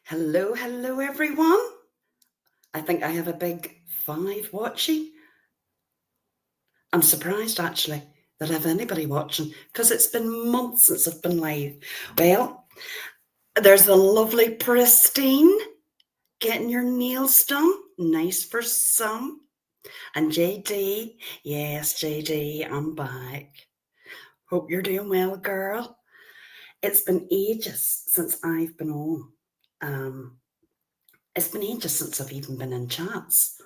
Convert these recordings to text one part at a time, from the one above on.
Hello, hello everyone. I think I have a big 5 watching. I'm surprised actually that I have anybody watching because it's been months since I've been live. Well, there's the lovely Pristine getting your nails done. Nice for some. And JD, yes, JD, I'm back. Hope you're doing well, girl. It's been ages since I've been on. It's been ages since I've even been in chats.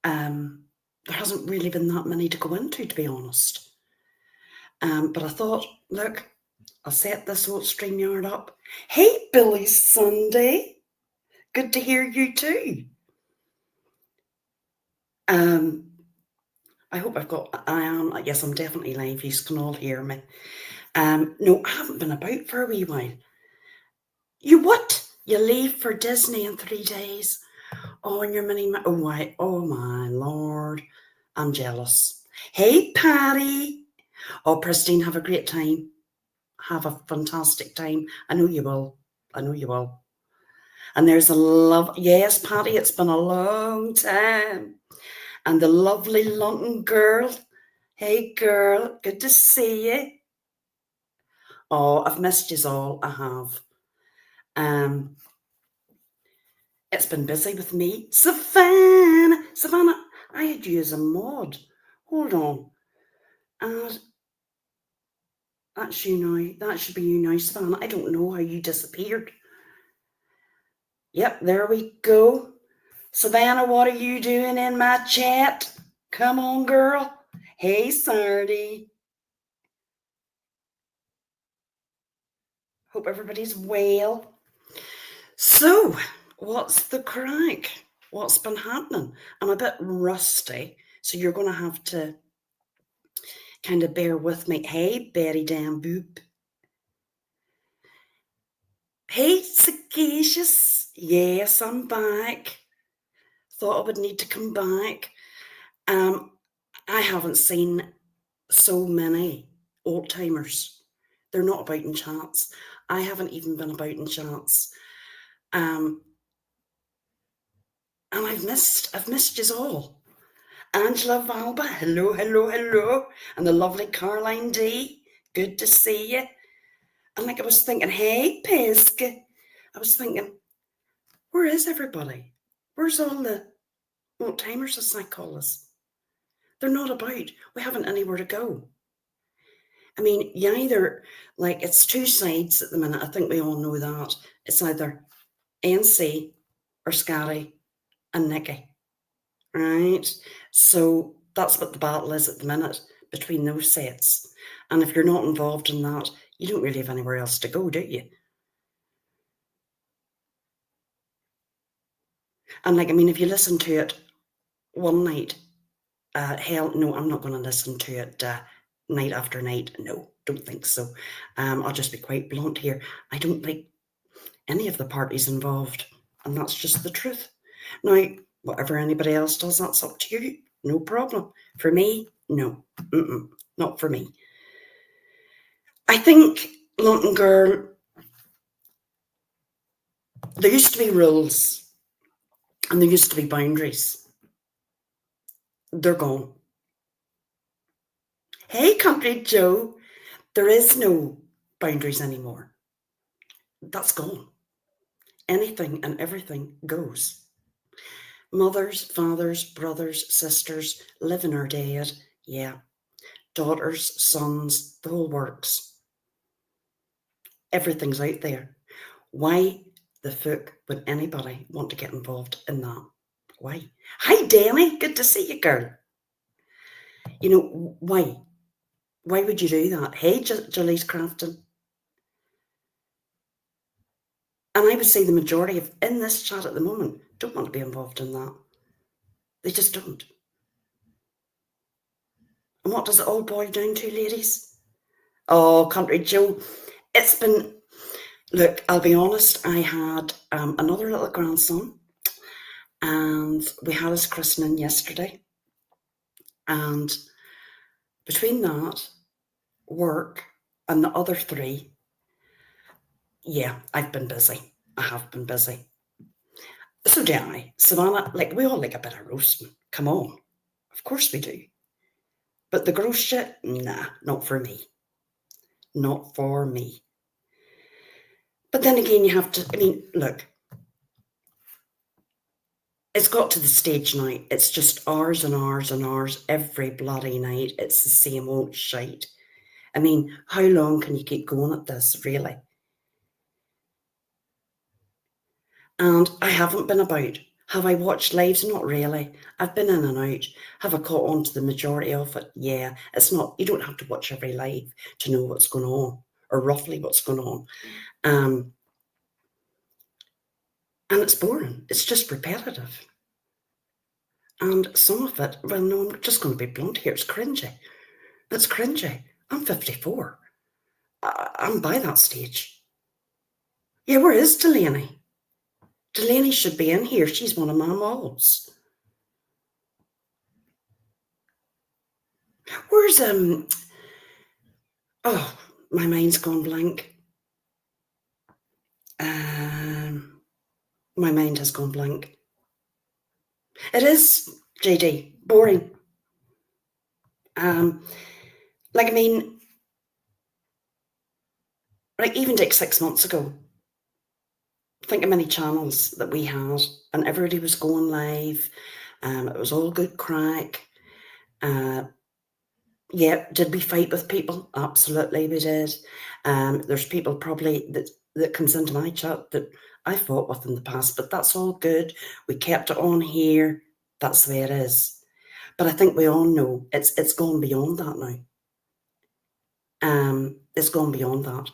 There hasn't really been that many to go into, to be honest. But I thought, look, I'll set this old StreamYard up. Hey, Billy Sunday. Good to hear you too. I hope yes, I'm definitely live. You can all hear me. No, I haven't been about for a wee while. You what? You leave for Disney in 3 days? Oh, and your oh my Lord. I'm jealous. Hey, Patty. Oh, Pristine, have a great time. Have a fantastic time. I know you will. I know you will. And there's yes, Patty, it's been a long time. And the lovely London girl. Hey, girl, good to see you. Oh, I've missed yous all. I have. It's been busy with me. Savannah, I had you as a mod. Hold on. And that's you now. That should be you now, Savannah. I don't know how you disappeared. Yep, there we go. Savannah, what are you doing in my chat? Come on, girl. Hey, Sardy. Hope everybody's well. So, what's the crack? What's been happening? I'm a bit rusty, so you're going to have to kind of bear with me. Hey, Betty Dan Boop. Hey, Sagacious. Yes, I'm back. Thought I would need to come back. I haven't seen so many old timers. They're not about in chats. I haven't even been about in chats. And I've missed yous all. Angela Valba, hello, hello, hello. And the lovely Caroline D, good to see you. And like I was thinking, hey, Pisk. I was thinking, where is everybody? Where's all the old timers, as I call us? They're not about. We haven't anywhere to go. I mean, you either, like, it's two sides at the minute. I think we all know that. It's either NC or Scotty and Nikki, right? So that's what the battle is at the minute between those sets. And if you're not involved in that, you don't really have anywhere else to go, do you? And like, I mean, if you listen to it one night, hell, no, I'm not going to listen to it night after night. No, don't think so. I'll just be quite blunt here. I don't like any of the parties involved, and that's just the truth. Now, whatever anybody else does, that's up to you. No problem. For me, no. Not for me. I think, London Girl, there used to be rules and there used to be boundaries. They're gone. Hey, Country Joe, there is no boundaries anymore. That's gone. Anything and everything goes. Mothers, fathers, brothers, sisters, living or dead, yeah. Daughters, sons, the whole works. Everything's out there. Why the fuck would anybody want to get involved in that? Why? Hi, Danny. Good to see you, girl. You know, why? Why would you do that? Hey, Julie's Crafton. And I would say the majority of in this chat at the moment don't want to be involved in that. They just don't. And what does it all boil down to, ladies? Oh, Country Joe. It's been, look, I'll be honest, I had another little grandson and we had his christening yesterday. And between that, work, and the other 3, yeah, I've been busy. I have been busy. So do I. Savannah, like, we all like a bit of roasting. Come on. Of course we do. But the gross shit, nah, not for me. Not for me. But then again, you have to, I mean, look, it's got to the stage now. It's just hours and hours and hours every bloody night. It's the same old shite. I mean, how long can you keep going at this, really? And I haven't been about. Have I watched lives? Not really. I've been in and out. Have I caught on to the majority of it? Yeah. It's not, you don't have to watch every live to know what's going on, or roughly what's going on. And it's boring. It's just repetitive. And some of it, well, no, I'm just going to be blunt here. It's cringy. It's cringy. I'm 54. I'm by that stage. Yeah, where is Delaney? Delaney should be in here. She's one of my models. Where's, oh, my mind's gone blank. My mind has gone blank. It is, JD, boring. Like, I mean, like, even like 6 months ago, think of many channels that we had, and everybody was going live. It was all good crack. Yeah, did we fight with people? Absolutely, we did. There's people probably that comes into my chat that I fought with in the past, but that's all good. We kept it on here. That's the way it is. But I think we all know it's gone beyond that now. It's gone beyond that.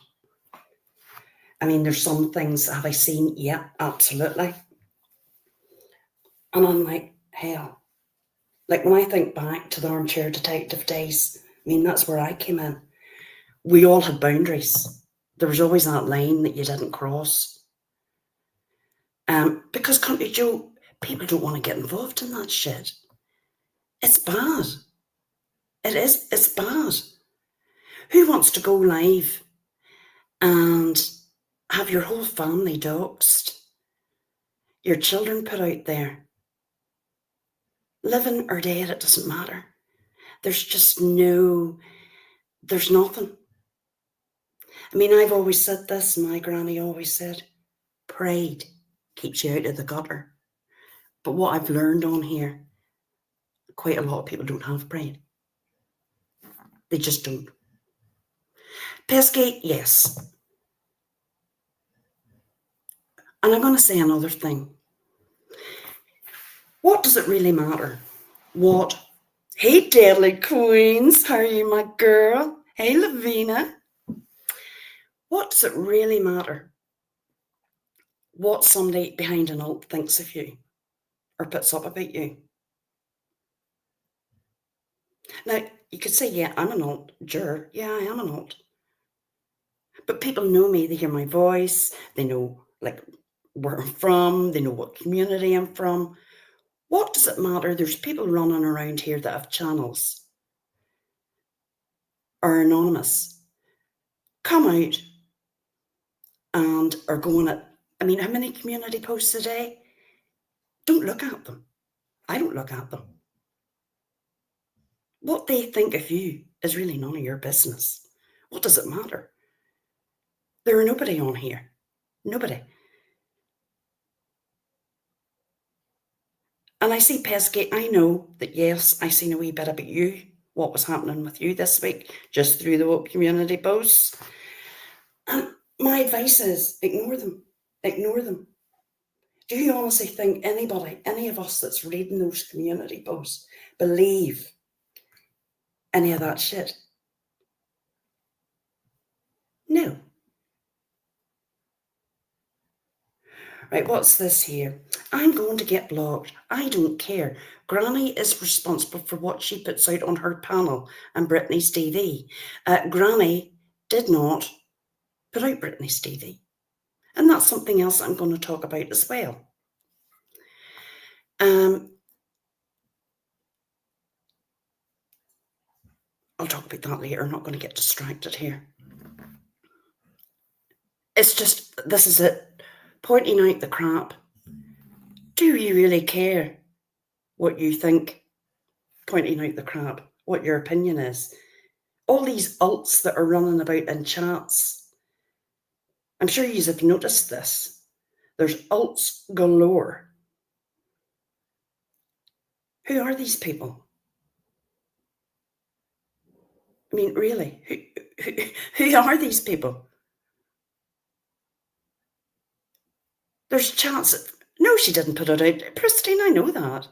I mean, there's some things, have I seen? Yeah, absolutely. And I'm like, hell. Like, when I think back to the armchair detective days, I mean, that's where I came in. We all had boundaries. There was always that line that you didn't cross. Because, Country Joe, people don't want to get involved in that shit. It's bad. It is. It's bad. Who wants to go live and have your whole family doxxed? Your children put out there? Living or dead, it doesn't matter. There's just there's nothing. I mean, I've always said this, my granny always said, pride keeps you out of the gutter. But what I've learned on here, quite a lot of people don't have pride. They just don't. Pesky, yes. And I'm going to say another thing. What does it really matter? What? Hey, Deadly Queens, how are you, my girl? Hey, Lavina. What does it really matter what somebody behind an alt thinks of you or puts up about you? Now, you could say, yeah, I'm an alt juror. Yeah, I am an alt. But people know me. They hear my voice. They know, like, where I'm from. They know what community I'm from. What does it matter? There's people running around here that have channels, are anonymous, come out and are going at, I mean, how many community posts a day? Don't look at them. I don't look at them. What they think of you is really none of your business. What does it matter? There are nobody on here. Nobody. And I see Pesky, I know that, yes, I seen a wee bit about you, what was happening with you this week, just through the community posts. And my advice is ignore them. Ignore them. Do you honestly think anybody, any of us that's reading those community posts, believe any of that shit? No. Right, what's this here? I'm going to get blocked. I don't care. Granny is responsible for what she puts out on her panel and Britney's TV. Granny did not put out Britney's TV. And that's something else I'm going to talk about as well. I'll talk about that later. I'm not going to get distracted here. It's just, this is it. pointing out the crap. Do you really care what you think? Pointing out the crap, what your opinion is. All these alts that are running about in chats. I'm sure you have noticed this. There's alts galore. Who are these people? I mean, really, who are these people? There's chats. No, she didn't put it out. Pristine, I know that.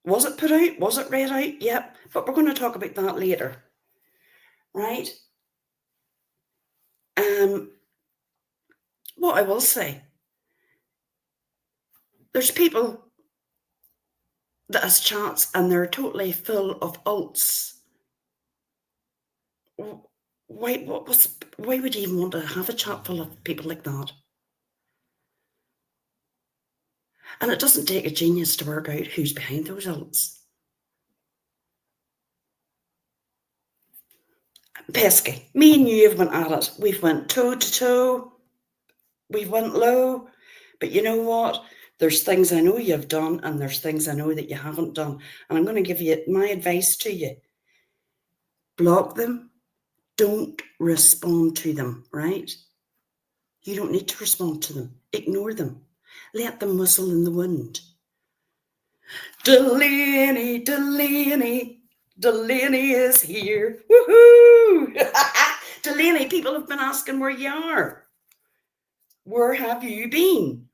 Was it put out? Was it read out? Yep. But we're going to talk about that later. Right? What I will say, there's people that has chats and they're totally full of alts. Why would you even want to have a chat full of people like that? And it doesn't take a genius to work out who's behind those alts. Pesky. Me and you have went at it. We've went toe to toe. We've went low. But you know what? There's things I know you've done and there's things I know that you haven't done. And I'm going to give you my advice to you. Block them. Don't respond to them, right? You don't need to respond to them. Ignore them. Let them whistle in the wind. Delaney, Delaney, Delaney is here. Woohoo! Delaney, people have been asking where you are. Where have you been?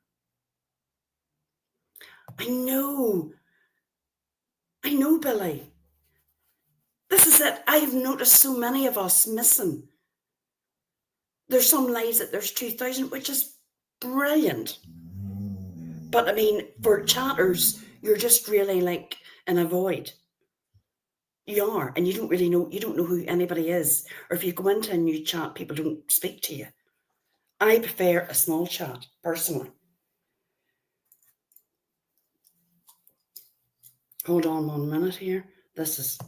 I know, Billy. This is it. I've noticed so many of us missing. There's some lives that there's 2,000, which is brilliant. But I mean, for chatters, you're just really like in a void. You are, and you don't know who anybody is. Or if you go into a new chat, people don't speak to you. I prefer a small chat, personally. Hold on 1 minute here. This is...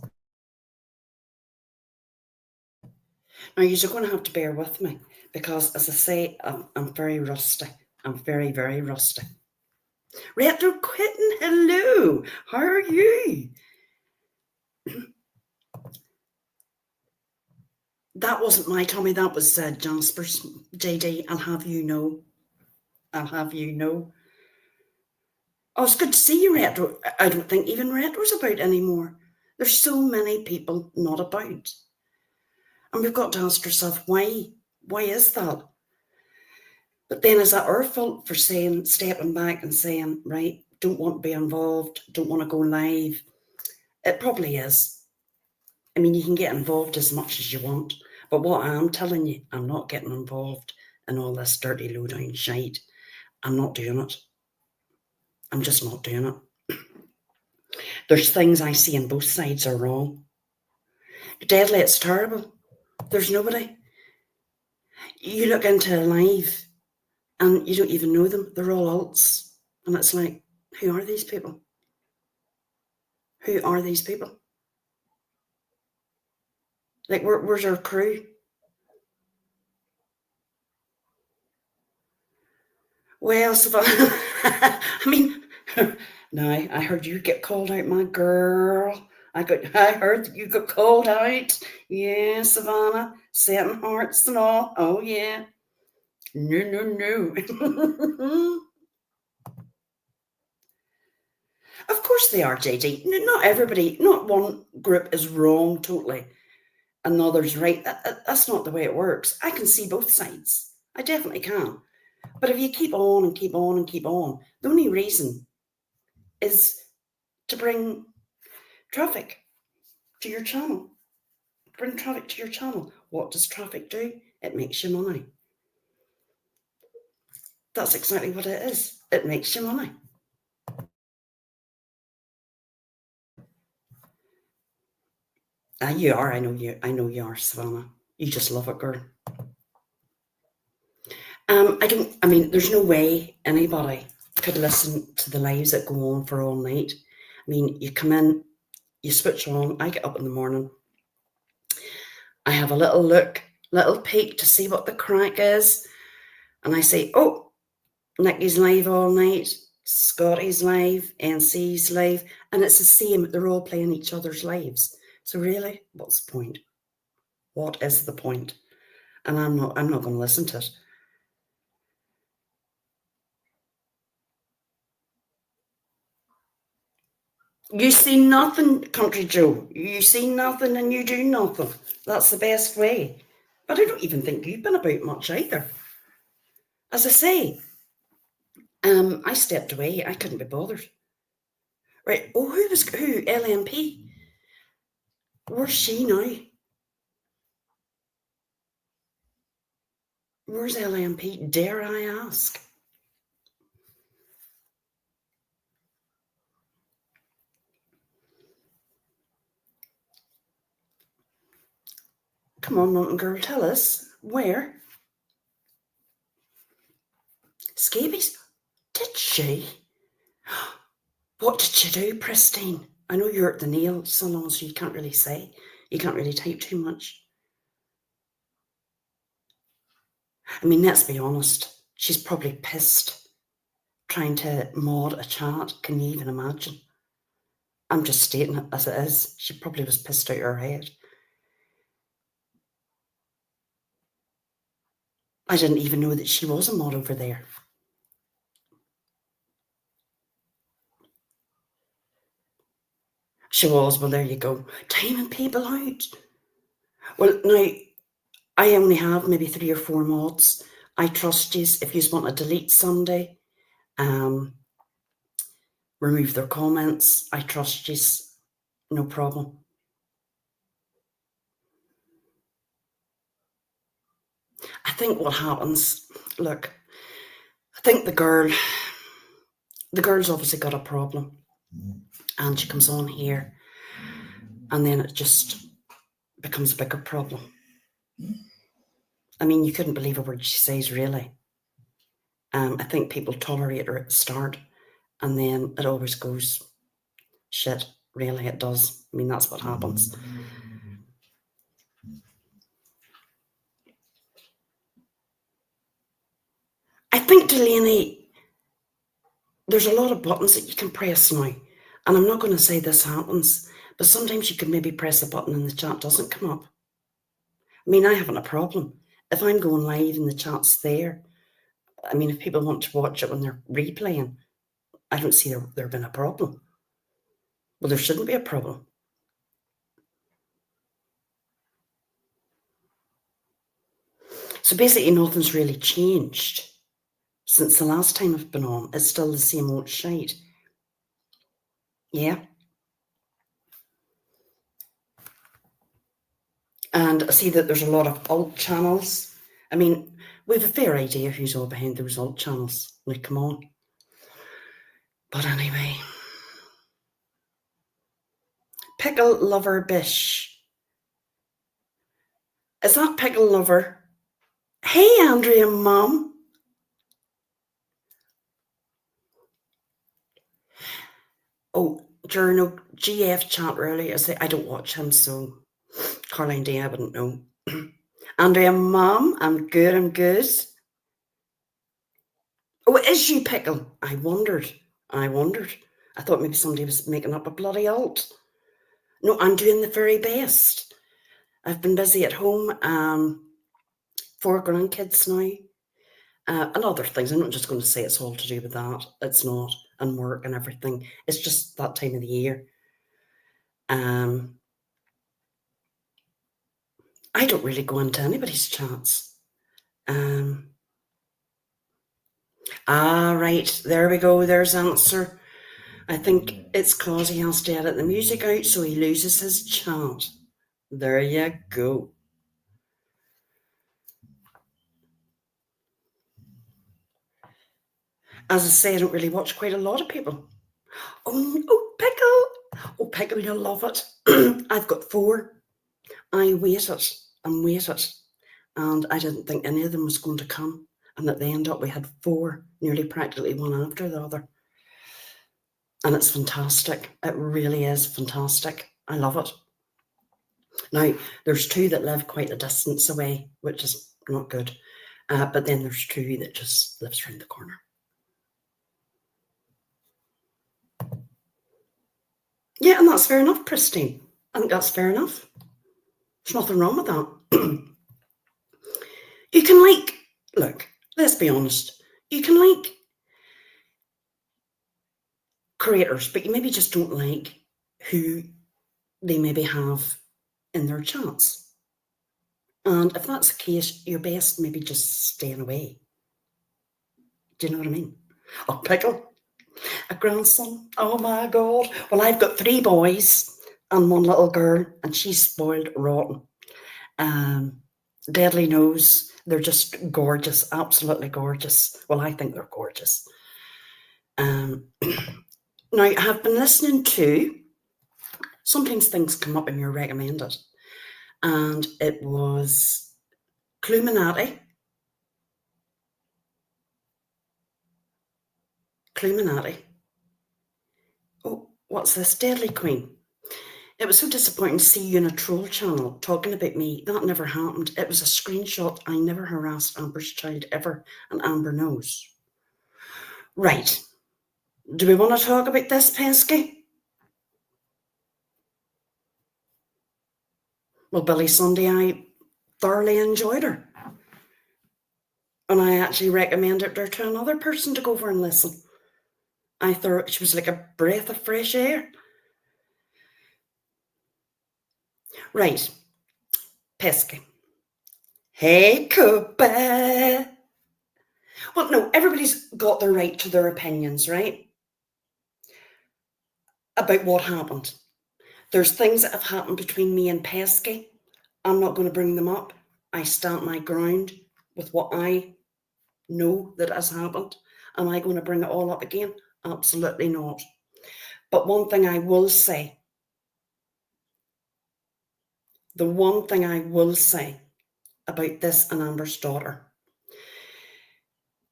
Now, you're going to have to bear with me because, as I say, I'm very rusty. I'm very, very rusty. Retro Quitting, hello. How are you? That wasn't my Tommy. That was Jasper's. JD, I'll have you know. Oh, it's good to see you, Retro. I don't think even Retro's about anymore. There's so many people not about. And we've got to ask ourselves, why? Why is that? But then is that our fault for stepping back and saying, right, don't want to be involved, don't want to go live? It probably is. I mean, you can get involved as much as you want. But what I am telling you, I'm not getting involved in all this dirty low-down shite. I'm not doing it. I'm just not doing it. There's things I see on both sides are wrong. Deadly, it's terrible. There's nobody. You look into a live and you don't even know them. They're all alts. And it's like, who are these people? Who are these people? Like, where's our crew? Well, Savannah, I mean, no, I heard you get called out, my girl. I heard that you got called out. Yeah, Savannah, setting hearts and all. Oh, yeah. No. Of course they are, JD. Not everybody, not one group is wrong totally. Another's right. That's not the way it works. I can see both sides. I definitely can. But if you keep on and keep on and keep on, the only reason is to bring traffic to your channel. Bring traffic to your channel. What does traffic do? It makes you money. That's exactly what it is. It makes you money. You are. I know you are, Savannah. You just love it, girl. I mean, there's no way anybody could listen to the lives that go on for all night. I mean, you come in, you switch on, I get up in the morning, I have a little look little peek to see what the crack is. And I say, oh, Nicky's live all night, Scotty's live, NC's live, and it's the same. They're all playing each other's lives. So really, what's the point? What is the point? And I'm not going to listen to it. You see nothing, Country Joe. You see nothing and you do nothing. That's the best way. But I don't even think you've been about much either. As I say, I stepped away. I couldn't be bothered. Right. Oh, who? LMP. Where's she now? Where's LMP? Dare I ask? Come on, mountain girl, tell us. Where? Scabies? Did she? What did she do, Pristine? I know you're at the nail salon, so you can't really say. You can't really type too much. I mean, let's be honest. She's probably pissed trying to mod a chat. Can you even imagine? I'm just stating it as it is. She probably was pissed out her head. I didn't even know that she was a mod over there. She was. Well, there you go. Timing people out. Well, now, I only have maybe 3 or 4 mods. I trust yous. If yous want to delete somebody, remove their comments, I trust yous. No problem. I think what happens, look, I think the girl's obviously got a problem. And she comes on here, and then it just becomes a bigger problem. I mean, you couldn't believe a word she says, really. I think people tolerate her at the start, and then it always goes shit. Really, it does. I mean, that's what happens. I think, Delaney, there's a lot of buttons that you can press now. And I'm not going to say this happens, but sometimes you can maybe press a button and the chat doesn't come up. I mean, I haven't a problem. If I'm going live and the chat's there, I mean, if people want to watch it when they're replaying, I don't see there being a problem. Well, there shouldn't be a problem. So basically, nothing's really changed since the last time I've been on. It's still the same old shite. Yeah. And I see that there's a lot of alt channels. I mean, we have a fair idea who's all behind those alt channels. Like, come on. But anyway. Pickle Lover Bish. Is that Pickle Lover? Hey, Andrea, Mum. Oh, Journal GF chat earlier. I don't watch him, so Caroline D, I wouldn't know. Andrea, Mum, I'm good. Oh, it is you, Pickle. I wondered. I thought maybe somebody was making up a bloody alt. No, I'm doing the very best. I've been busy at home. 4 grandkids now. And other things. I'm not just going to say it's all to do with that. It's not. And work and everything. It's just that time of the year. I don't really go into anybody's chats. Right. There we go. There's answer. I think it's cause he has to edit the music out, so he loses his chat. There you go. As I say, I don't really watch quite a lot of people. Oh, Pickle. Oh, Pickle, you'll love it. I've got 4. I waited and waited, and I didn't think any of them was going to come. And at the end up, we had 4, nearly practically one after the other. And it's fantastic. It really is fantastic. I love it. Now, there's two that live quite a distance away, which is not good. But then there's two that just lives around the corner. Yeah, and that's fair enough, Pristine. I think that's fair enough. There's nothing wrong with that. You can look, let's be honest. You can like creators, but you maybe just don't like who they maybe have in their chats. And if that's the case, you're best maybe just staying away. Do you know what I mean? Oh, pickle. A grandson. Oh my God. Well, I've got 3 boys and 1 little girl, and she's spoiled rotten. Deadly nose. They're just gorgeous, absolutely gorgeous. Well, I think they're gorgeous. Now, I have been listening to, sometimes things come up and you're recommended, and it was Cluminati. Oh, what's this? Deadly Queen. It was so disappointing to see you in a troll channel talking about me. That never happened. It was a screenshot. I never harassed Amber's child ever, and Amber knows. Right. Do we want to talk about this, Pesky? Well, Billy Sunday, I thoroughly enjoyed her. And I actually recommended her to another person to go over and listen. I thought she was like a breath of fresh air. Right. Pesky. Hey, Cooper. Well, no, everybody's got the right to their opinions, right? About what happened. There's things that have happened between me and Pesky. I'm not going to bring them up. I stand my ground with what I know that has happened. Am I going to bring it all up again? Absolutely not. But one thing I will say, the one thing I will say about this and Amber's daughter,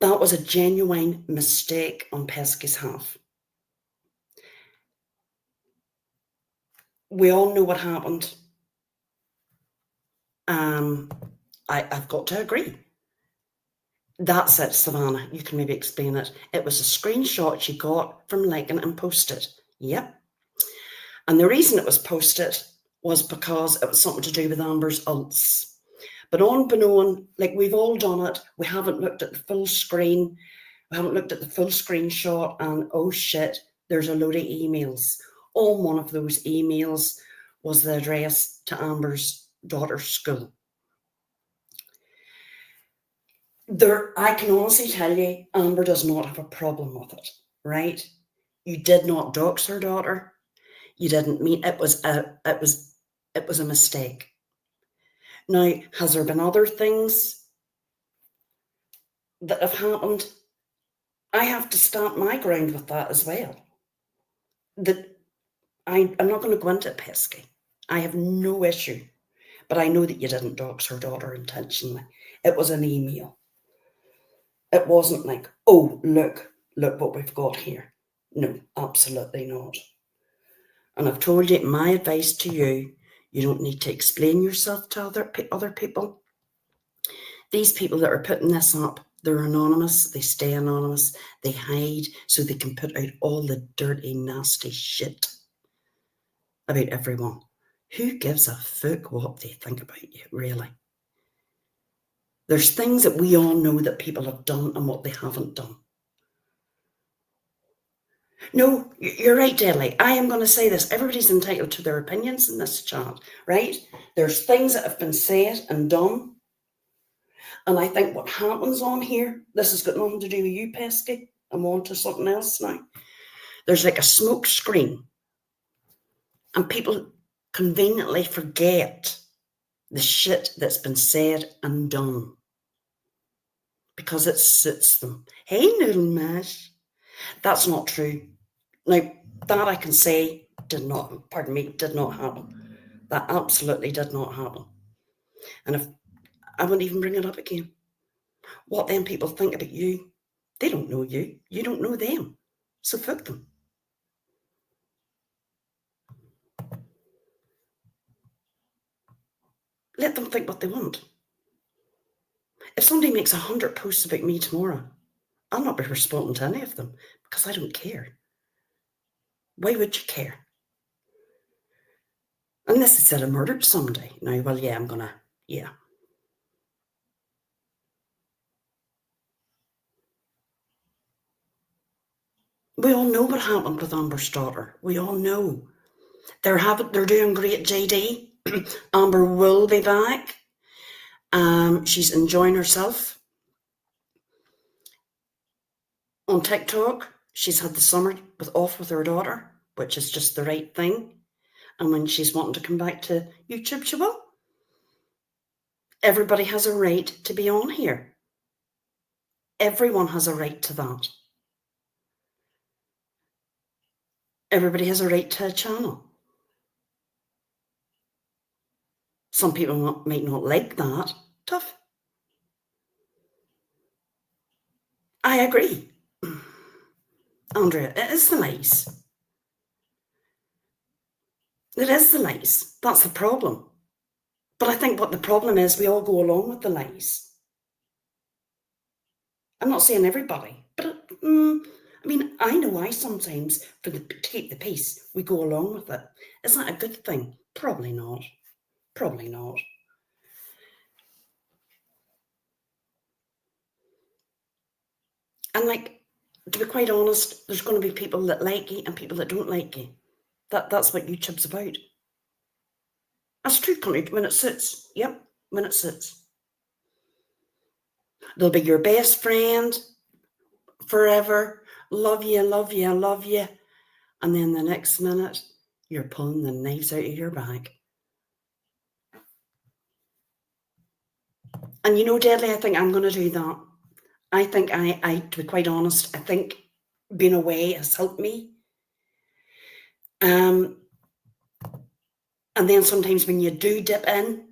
that was a genuine mistake on Pesky's half. We all know what happened. I've got to agree. That's it, Savannah. You can maybe explain it. It was a screenshot she got from liking and posted. Yep. And the reason it was posted was because it was something to do with Amber's ults. But unbeknown, like we've all done it, we haven't looked at the full screen, we haven't looked at the full screenshot, and oh shit, there's a load of emails. On one of those emails was the address to Amber's daughter's school. I can honestly tell you, Amber does not have a problem with it, right? You did not dox her daughter. You didn't mean it was a mistake. Now, has there been other things that have happened? I have to stand my ground with that as well. That I'm not going to go into Pesky. I have no issue, but I know that you didn't dox her daughter intentionally. It was an email. It wasn't like, oh, look what we've got here. No, absolutely not. And I've told you, my advice to you, you don't need to explain yourself to other people. These people that are putting this up, they're anonymous, they stay anonymous, they hide so they can put out all the dirty, nasty shit about everyone. Who gives a fuck what they think about you, really? There's things that we all know that people have done and what they haven't done. No, you're right, Deadly. I am going to say this. Everybody's entitled to their opinions in this chat, right? There's things that have been said and done. And I think what happens on here, this has got nothing to do with you, Pesky. I'm on to something else now. There's like a smoke screen. And people conveniently forget the shit that's been said and done. Because it suits them. Hey, Noodle Mash. That's not true. Now, that I can say did not happen. That absolutely did not happen. And if I wouldn't even bring it up again. What then people think about you, they don't know you. You don't know them. So fuck them. Let them think what they want. If somebody makes 100 posts about me tomorrow, I'll not be responding to any of them because I don't care. Why would you care? Unless they said I murdered somebody. Now, well, yeah, I'm gonna, yeah. We all know what happened with Amber's daughter. We all know. They're doing great, JD. Amber will be back. She's enjoying herself on TikTok. She's had the summer off with her daughter, which is just the right thing. And when she's wanting to come back to YouTube, she will. Everybody has a right to be on here. Everyone has a right to that. Everybody has a right to a channel. Some people might not like that. Tough. I agree. Andrea, it is the lies. It is the lies. That's the problem. But I think what the problem is, we all go along with the lies. I'm not saying everybody, but I mean, I know I sometimes, to keep the peace, we go along with it. Is that a good thing? Probably not. Probably not. And like, to be quite honest, there's going to be people that like you and people that don't like you. That's what YouTube's about. That's true, when it suits. Yep, when it suits. They'll be your best friend forever. Love you, love you, love you. And then the next minute, you're pulling the knives out of your bag. And you know, Deadly, I think I'm going to do that. I think to be quite honest, I think being away has helped me. And then sometimes when you do dip in,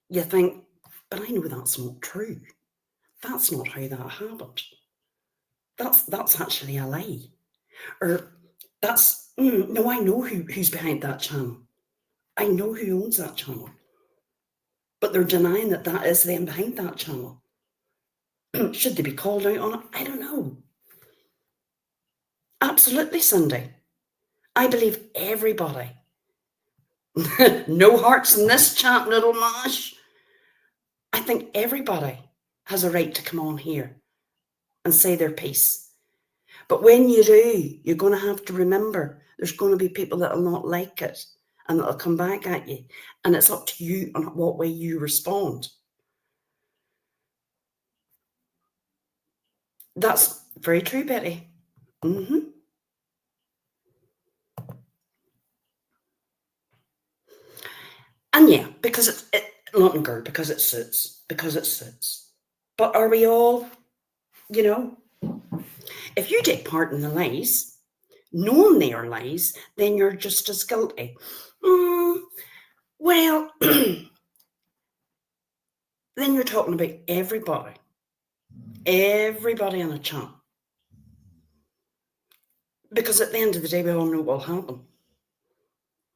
you think, but I know that's not true. That's not how that happened. That's actually a lie. Or that's, no, I know who's behind that channel. I know who owns that channel. But they're denying that is them behind that channel. Should they be called out on it? I don't know. Absolutely, Cindy. I believe everybody. No hearts in this chat, little mash. I think everybody has a right to come on here and say their piece. But when you do, you're going to have to remember there's going to be people that will not like it and that'll come back at you. And it's up to you on what way you respond. That's very true, Betty. And yeah, because London girl, because it suits. But are we all, if you take part in the lies, knowing they are lies, then you're just as guilty. Well, then you're talking about everybody in a chat. Because at the end of the day, we all know what will happen.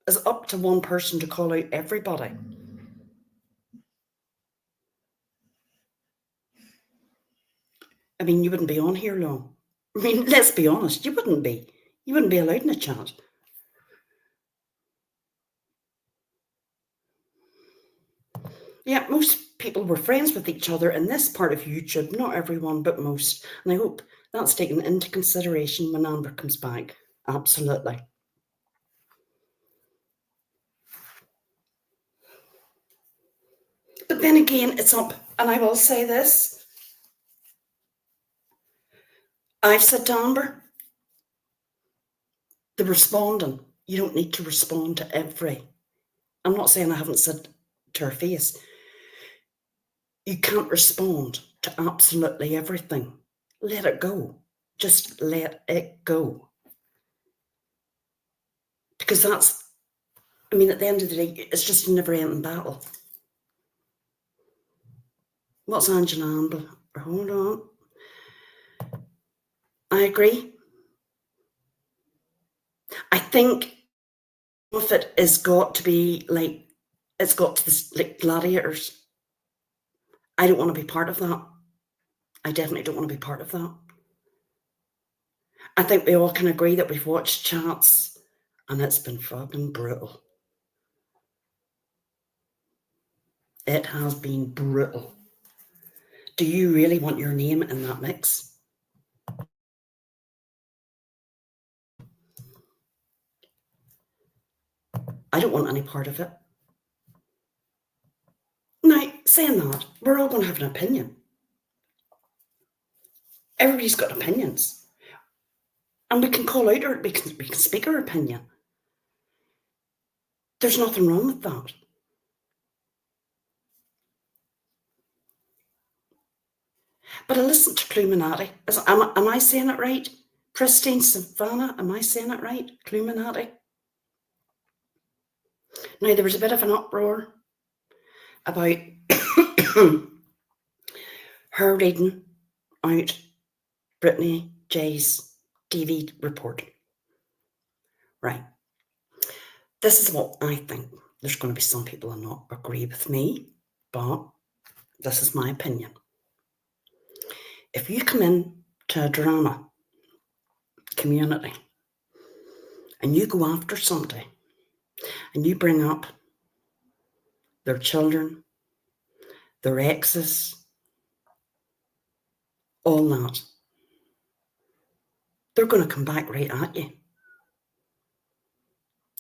It's up to one person to call out everybody. I mean, you wouldn't be on here long. I mean, let's be honest, you wouldn't be. You wouldn't be allowed in a chat. Yeah, most people were friends with each other in this part of YouTube. Not everyone, but most. And I hope that's taken into consideration when Amber comes back. Absolutely. But then again, it's up. And I will say this. I've said to Amber, the responding, you don't need to respond to every. I'm not saying I haven't said to her face. You can't respond to absolutely everything. Let it go. Just let it go. Because that's, I mean, at the end of the day, it's just a never-ending battle. What's Angela Amber? Hold on. I agree. I think of it has got to be like it's got to this, like gladiators. I don't want to be part of that. I definitely don't want to be part of that. I think we all can agree that we've watched chats and it's been fucking brutal. It has been brutal. Do you really want your name in that mix? I don't want any part of it. Now, saying that, we're all going to have an opinion. Everybody's got opinions. And we can call out or we can speak our opinion. There's nothing wrong with that. But I listened to Cluminati. Am I saying it right? Pristine Savannah, am I saying it right? Cluminati. Now, there was a bit of an uproar about her reading out Brittany J's TV report. Right. This is what I think. There's going to be some people who not agree with me, but this is my opinion. If you come in to a drama community and you go after somebody and you bring up their children, their exes, all that, they're going to come back right at you.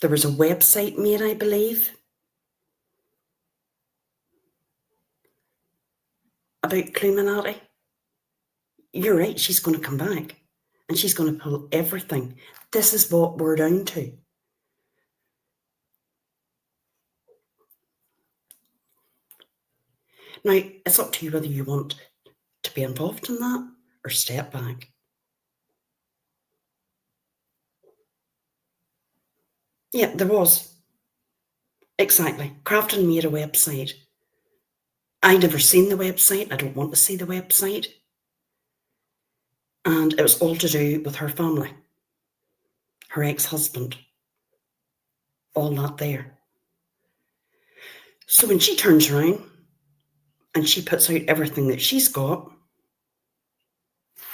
There was a website made, I believe, about Cluminati. You're right, she's going to come back and she's going to pull everything. This is what we're down to. Now, it's up to you whether you want to be involved in that or step back. Yeah, there was. Exactly. Crafton made a website. I never seen the website. I don't want to see the website. And it was all to do with her family, her ex-husband, all that there. So when she turns around and she puts out everything that she's got,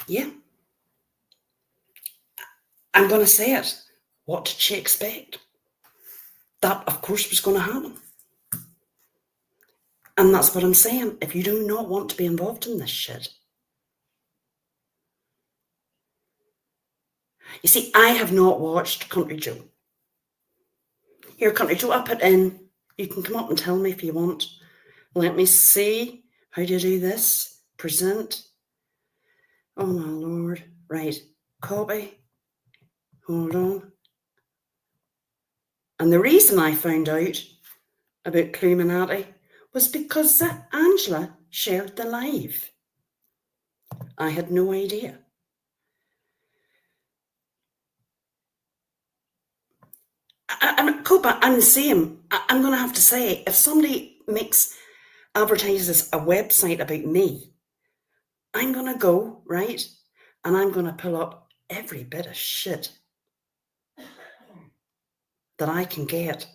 yeah, I'm going to say it. What did she expect? That, of course, was going to happen. And that's what I'm saying. If you do not want to be involved in this shit. You see, I have not watched Country Joe. Here, Country Joe, I put in. You can come up and tell me if you want. Let me see. How do you do this? Present. Oh, my Lord. Right. Copy. Hold on. And the reason I found out about Cluminati was because Angela shared the live. I had no idea. And Copa, I'm the same. I'm going to have to say, if somebody advertises a website about me, I'm going to go, right? And I'm going to pull up every bit of shit that I can get.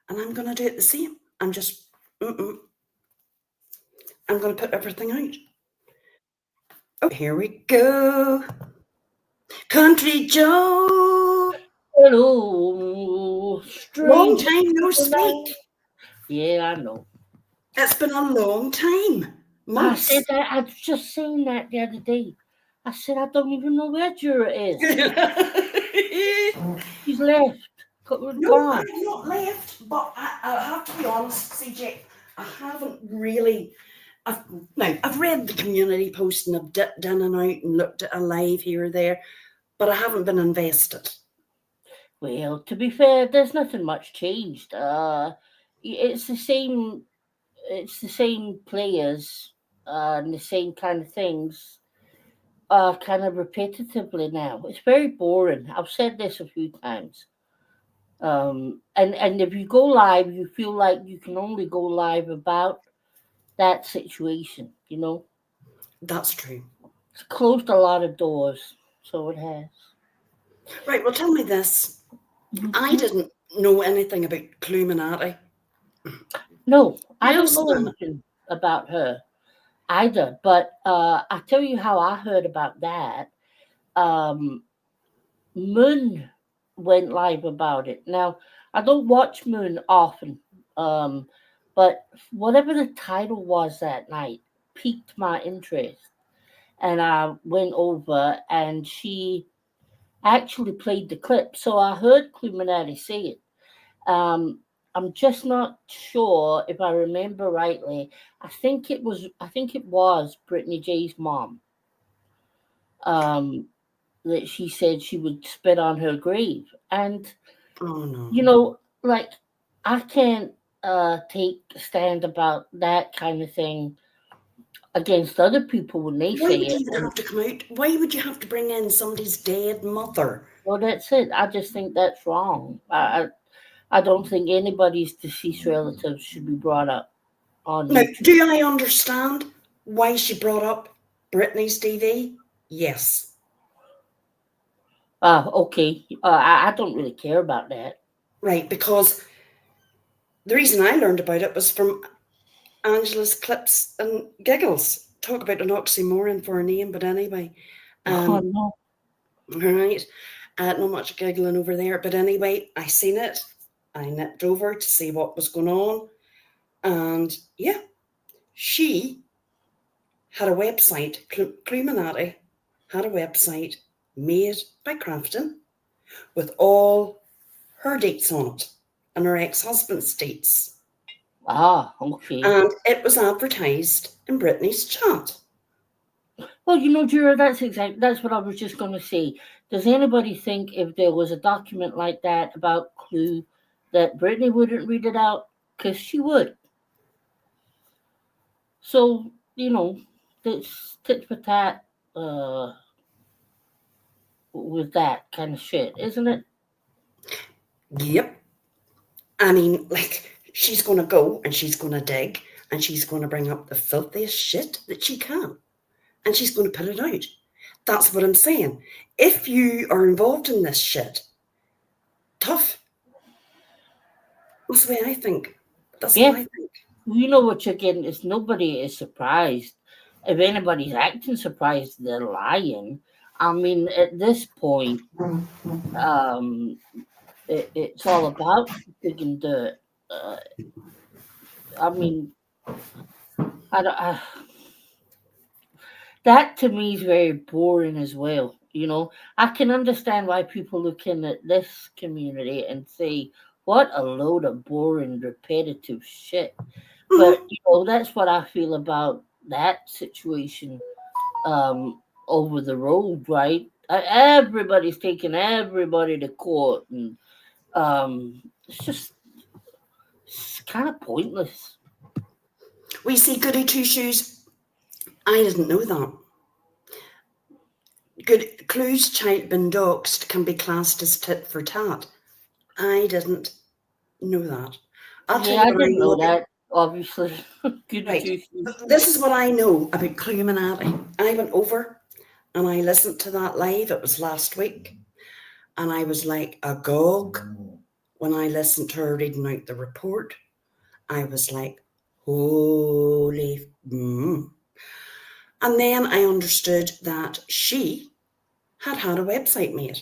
And I'm going to do it the same. I'm just, I'm going to put everything out. Oh, here we go. Country Joe. Hello, Long strange. time no speak. Yeah, I know. It's been a long time. Months. I was just saying that the other day. I said I don't even know where Juror is. He's left. No, I've not left, but I have to be honest, CJ, I haven't really. I've read the community post and I've dipped in and out and looked at a live here or there, but I haven't been invested. Well, to be fair, there's nothing much changed. It's the same. It's the same players and the same kind of things. Kind of repetitively now. It's very boring. I've said this a few times. And if you go live, you feel like you can only go live about that situation. That's true. It's closed a lot of doors, so it has. Right, well, tell me this. I didn't know anything about Cluminati. No, I don't Else know than anything about her either. But I tell you how I heard about that. Um, Moon went live about it. Now, I don't watch Moon often, um, but whatever the title was that night piqued my interest. And I went over and she actually played the clip. So I heard Cluminati say it. Um, I'm just not sure if I remember rightly. I think it was Brittany J's mom. Um, that she said she would spit on her grave. And oh no. like I can't take a stand about that kind of thing against other people when they Why say would you it. even And have to come out? Why would you have to bring in somebody's dead mother? well, that's it. I just think that's wrong. I don't think anybody's deceased relatives should be brought up on Now, YouTube. do I understand why she brought up Britney's DV? Yes. Okay. I don't really care about that. Right, because the reason I learned about it was from Angela's clips and giggles. Talk about an oxymoron for a name, but anyway. Oh Um, no. right. Not much giggling over there, but anyway, I seen it. I nipped over to see what was going on. And yeah, she had a website, Cluminati had a website made by Crafton with all her dates on it and her ex-husband's dates. Okay. And it was advertised in Britney's chat. Well, Jura, that's what I was just going to say. Does anybody think if there was a document like that about Clue that Brittany wouldn't read it out? Because she would. So, it's tit for tat with that kind of shit, isn't it? Yep. I mean, like, she's going to go and she's going to dig and she's going to bring up the filthiest shit that she can and she's going to put it out. That's what I'm saying. If you are involved in this shit, tough. That's the way I think. That's what Yeah. I think. You know what you're getting is nobody is surprised. If anybody's acting surprised, they're lying. I mean, at this point, um, it's all about digging dirt. Uh, I mean, I, don't- I, that to me is very boring as well. I can understand why people look in at this community and say, "What a load of boring, repetitive shit." But Mm-hmm. that's what I feel about that situation over the road, right? Everybody's taking everybody to court, and it's kind of pointless. We see Goody Two Shoes. I didn't know that. Good Clue's child been doxed can be classed as tit for tat. I didn't know that. I'll tell Yeah, you I what I didn't know know about. that. Obviously, good Right. to you. This is what I know about Cluminati. I went over and I listened to that live. It was last week. And I was like agog when I listened to her reading out the report. I was like, holy. And then I understood that she had a website made.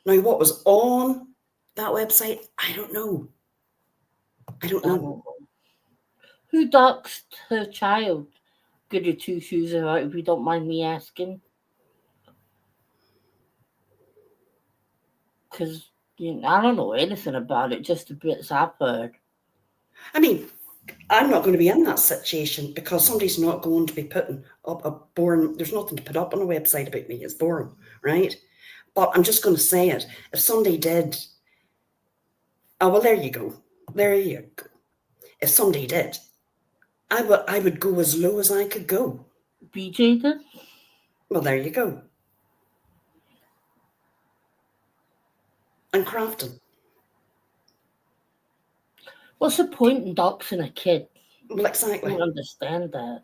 Now, what was on that website, I don't know. I don't know. Um, who doxed her child? Goody two shoes about, if you don't mind me asking, because I don't know anything about it. Just the bits I've heard. I mean, I'm not going to be in that situation because somebody's not going to be putting up a boring, there's nothing to put up on a website about me. It's boring, right? But I'm just going to say it. If somebody did, oh, well, there you go. There you go. If somebody did, I would go as low as I could go. BJ did. Well, there you go. And Crafton. What's the point in doxing a kid? Well, I don't exactly. understand that.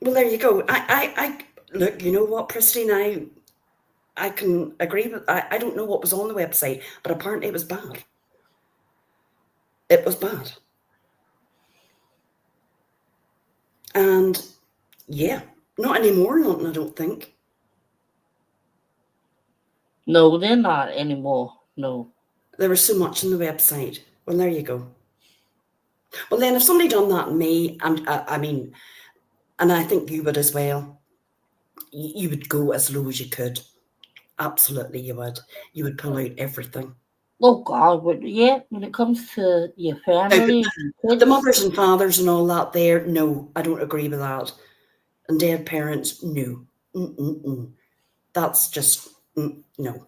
Well, there you go. I look. You know what, Christine? I can agree with. I don't know what was on the website, but apparently it was bad. It was bad. And yeah, not anymore, not, I don't think. No, they're not anymore. No. There was so much on the website. Well, there you go. Well, then, if somebody done that in me, and I mean, and I think you would as well, you would go as low as you could. Absolutely, you would. You would pull out everything. Oh God, yeah, when it comes to your No, family and but the kids, mothers and fathers and all that there, no, I don't agree with that. And dead parents, no. Mm-mm-mm. That's just, no.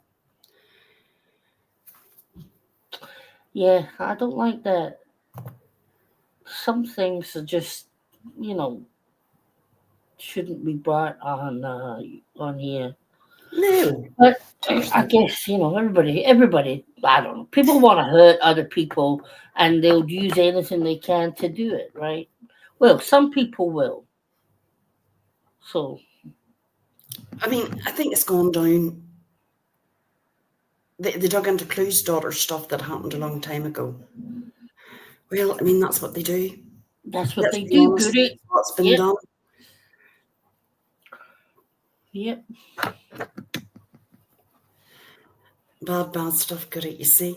yeah, I don't like that. Some things are just, you know, shouldn't be brought on here. No, But of course I not. guess everybody. I don't know. People want to hurt other people, and they'll use anything they can to do it. Right? Well, some people will. So I mean, I think it's gone down. They dug into Clue's daughter stuff that happened a long time ago. Well, I mean, that's what they do. that's what Let's they be do, honest, Goody. that's what's been Yep. done. Yep. Bad stuff, got it, you see.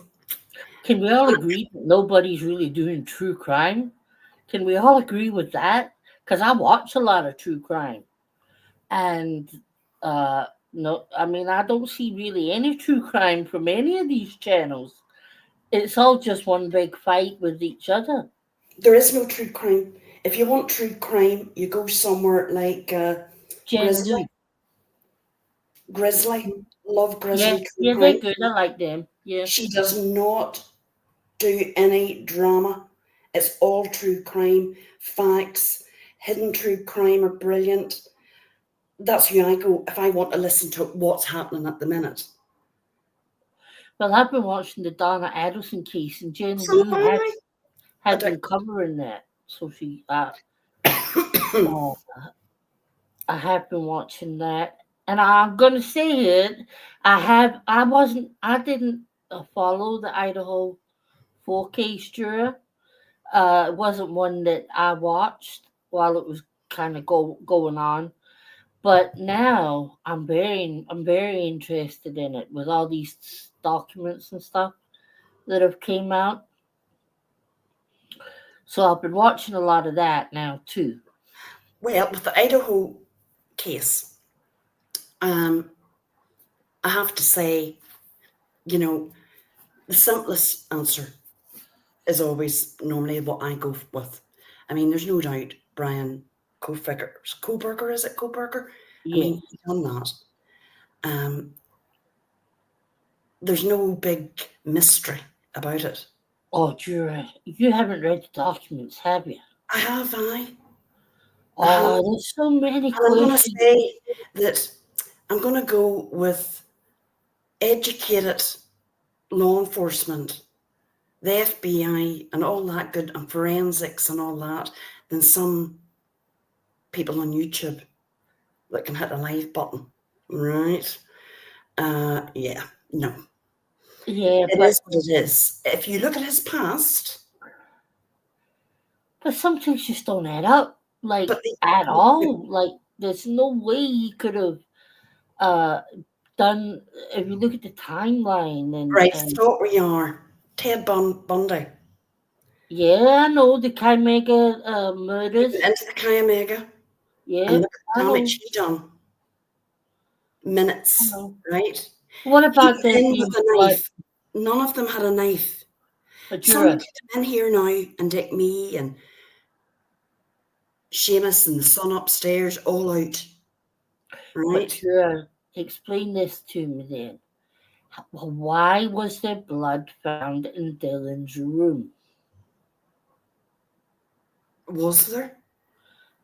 Can we all agree that nobody's really doing true crime? Can we all agree with that? Because I watch a lot of true crime, and no, I mean I don't see really any true crime from any of these channels. It's all just one big fight with each other. There is no true crime. If you want true crime, you go somewhere like Jen Grizzly. Lou. Grizzly. Love Yeah, Grizzly true yeah, crime. they're good. I like them. Yeah. She does not do any drama. It's all true crime. Facts. Hidden true crime are brilliant. That's who I go if I want to listen to what's happening at the minute. Well, I've been watching the Donna Addison case, and Jen So Lou I has been addict. covering that. So uh, I have been watching that, and I'm gonna say it. I didn't follow the Idaho 4K Juror. It wasn't one that I watched while it was kind of going on. But now I'm very interested in it with all these documents and stuff that have came out. So I've been watching a lot of that now too. Well, with the Idaho case, um, I have to say, you know, the simplest answer is always normally what I go with. I mean, there's no doubt Brian Coburger, is it Coburger? I Yes. mean, he done that. Um, there's no big mystery about it. Oh, Jura, you haven't read the documents, have you? I have, I have, Oh, there's so many and I'm going to questions. say that I'm going to go with educated law enforcement, the FBI, and all that good, and forensics and all that, than some people on YouTube that can hit a live button, right? Yeah, no. Yeah, It is what it is. If you look at his past, but some things just don't add up, like but the, at all. Like there's no way he could have uh done. If you look at the timeline right, and stop where you are. Ted Bundy. yeah, I know the Chimega He went murders. into the Kiamega and Yeah, look at I the damage know, he done. I Minutes, know. right? What He about went there in with being a blood, knife. None of them had a knife. Somebody Jura? could come in here now and take me and Seamus and the son upstairs all out, But right? Jura, explain this to me then. Why was there blood found in Dylan's room? Was there?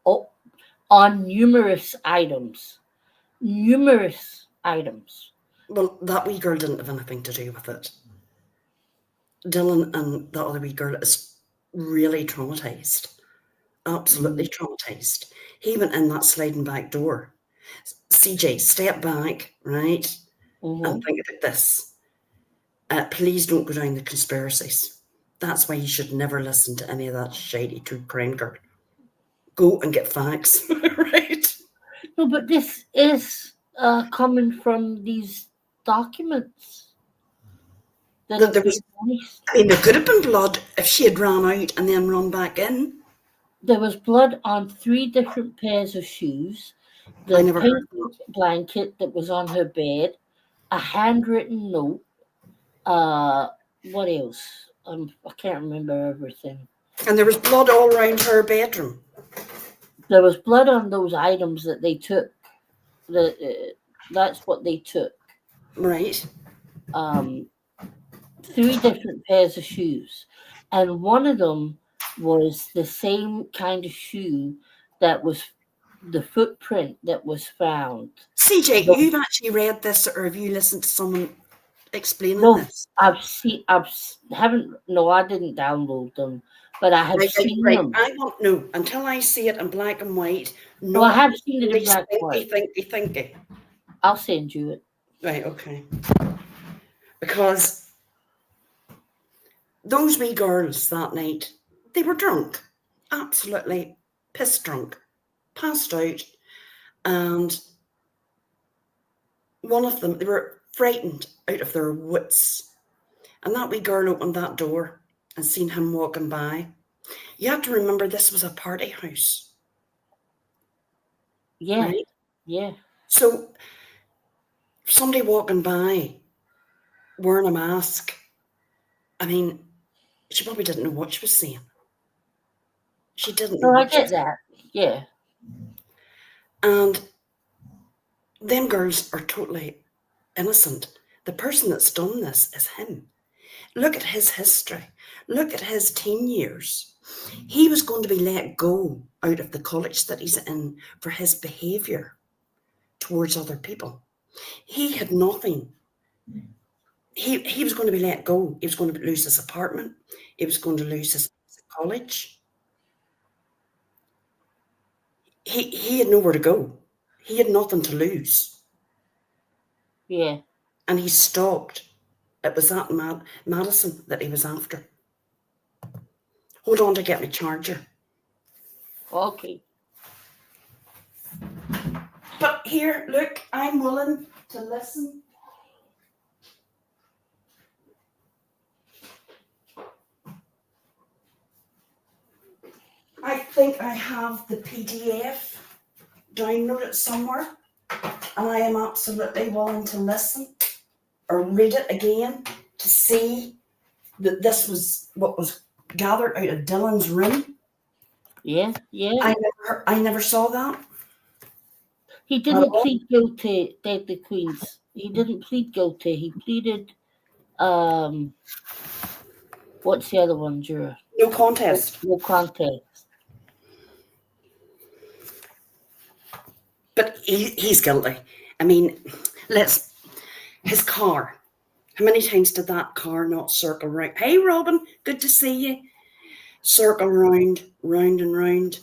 Oh, on numerous items. Numerous items. Well, that wee girl didn't have anything to do with it. Dylan and the other wee girl is really traumatized. Absolutely Mm, traumatized. He went in that sliding back door. CJ, step back, right? And mhm. think about this. Please don't go down the conspiracies. That's why you should never listen to any of that shady true crime girl. go and get facts, right? No, but this is coming from these documents that That have there been was, released. I mean, there could have been blood if she had ran out and then run back in. There was blood on 3 different pairs of shoes, I the never heard pink of that. blanket that was on her bed, a handwritten note. Uh, what else? I can't remember everything. And there was blood all around her bedroom. There was blood on those items that they took. That's what they took. Right. Um, 3 different pairs of shoes, and one of them was the same kind of shoe that was the footprint that was found. CJ, The, you've actually read this or have you listened to someone explaining no, this? haven't, no, I didn't download them, but I have Right, right, seen right. them. I don't know until I see it in black and white, No, I not have seen it in really black and thinky, white. thinky, thinky. I'll send you it. Right, okay. Because those wee girls that night, they were drunk, absolutely pissed drunk, passed out, and one of them, they were frightened out of their wits. And that wee girl opened that door and seen him walking by. You have to remember this was a party house, Yeah, right? yeah. So somebody walking by wearing a mask, I mean, she probably didn't know what she was saying. She didn't know No, I what she get was saying. that. Yeah, And them girls are totally innocent. The person that's done this is him. Look at his history. Look at his teen years. He was going to be let go out of the college that he's in for his behaviour towards other people. He had nothing. He was going to be let go. He was going to lose his apartment. He was going to lose his college. He had nowhere to go. He had nothing to lose. yeah. And he stopped. It was that Madison that he was after. Hold on to get my charger. Okay. But here, look, I'm willing to listen. I think I have the PDF downloaded somewhere, and I am absolutely willing to listen or read it again to see that this was what was gathered out of Dylan's room. Yeah, yeah. I never saw that He at didn't all. plead guilty, Deadly Queens. He didn't plead guilty. He pleaded, what's the other one, Juror? No contest. No contest. But he's guilty. I mean, his car. How many times did that car not circle round? Hey, Robin, good to see you. Circle round, round and round.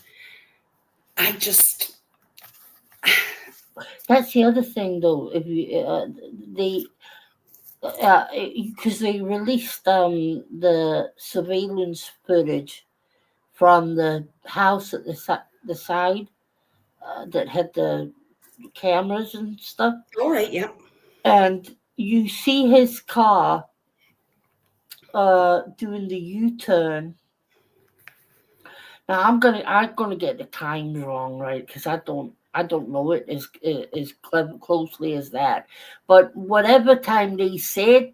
I just, That's the other thing, though. If you because they released the surveillance footage from the house at the side that had the cameras and stuff, all right, yeah. and you see his car doing the U-turn. Now I'm gonna get the times wrong, right? Because I don't know it as closely as that. But whatever time they said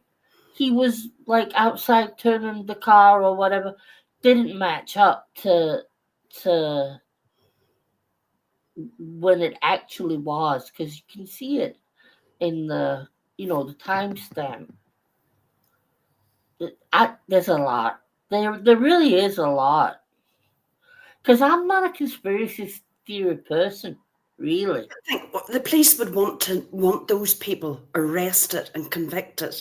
he was like outside turning the car or whatever, didn't match up to when it actually was, because you can see it in the the timestamp. There's a lot. There really is a lot. Because I'm not a conspiracy theory person, really. I think the police would want those people arrested and convicted.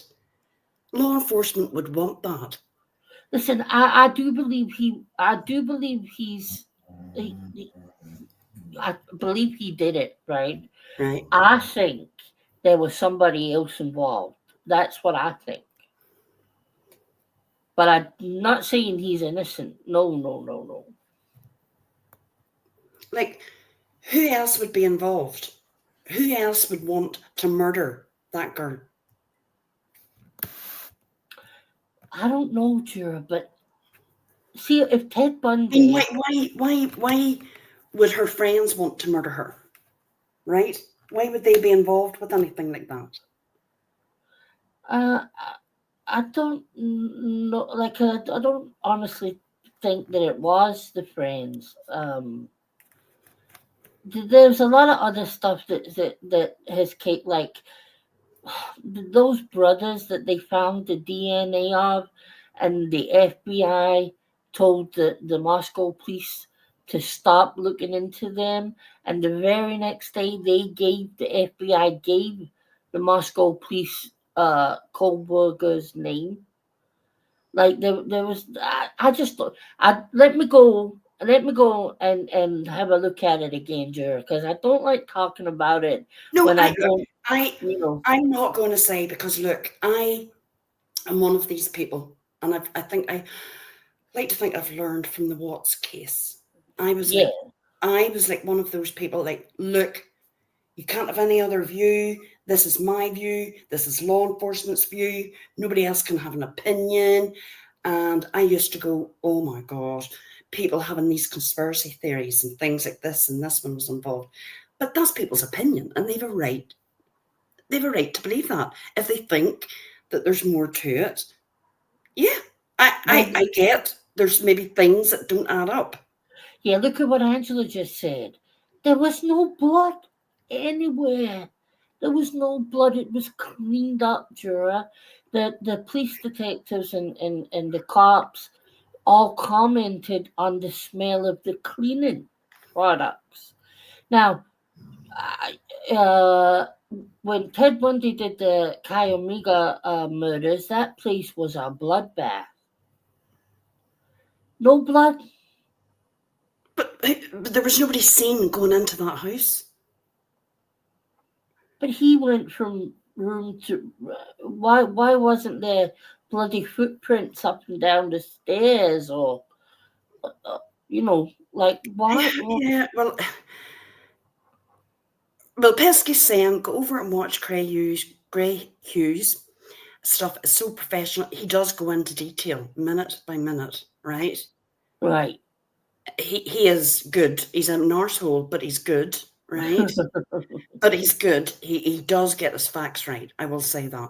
Law enforcement would want that. Listen, I do believe I do believe I believe he did it, right? Right. I think there was somebody else involved. That's what I think. But I'm not saying he's innocent. No, no, no, no. Like, who else would be involved? Who else would want to murder that girl? I don't know, Jura, but see, if Ted I mean, Bundy, why would her friends want to murder her? Right? Why would they be involved with anything like that? uh, I don't know, like, I don't honestly think that it was the friends. There's a lot of other stuff that has came, like those brothers that they found the DNA of, and the FBI told the Moscow police to stop looking into them, and the very next day the FBI gave the Moscow police Kohlberger's name. Like there was, I just thought, let me go and have a look at it again, Jer, because I don't like talking about it No, when I look, don't, I you know. I'm not going to say, because look, I am one of these people, and I think I like to think I've learned from the Watts case. I was Yeah, like I was like one of those people, like, look, you can't have any other view. This is my view. This is law enforcement's view. Nobody else can have an opinion. And I used to go, oh my God, people having these conspiracy theories and things like this, and this one was involved. But that's people's opinion, and they have a right. They have a right to believe that. If they think that there's more to it, yeah, well, I get there's maybe things that don't add up. yeah. Look at what Angela just said. There was no blood anywhere. There was no blood. It was cleaned up, Jura. The police detectives and the cops all commented on the smell of the cleaning products. Now, uh, when Ted Bundy did the Kayamiga murders, that place was a bloodbath. No blood, But there was nobody seen going into that house. but he went from room to. Why wasn't there bloody footprints up and down the stairs, or like why? Yeah, well, Pesky's saying go over and watch Gray Hughes stuff. Is so professional. He does go into detail, minute by minute, right? Right. He is good. He's an arsehole, but he's good, right? But he's good. He does get his facts right. I will say that.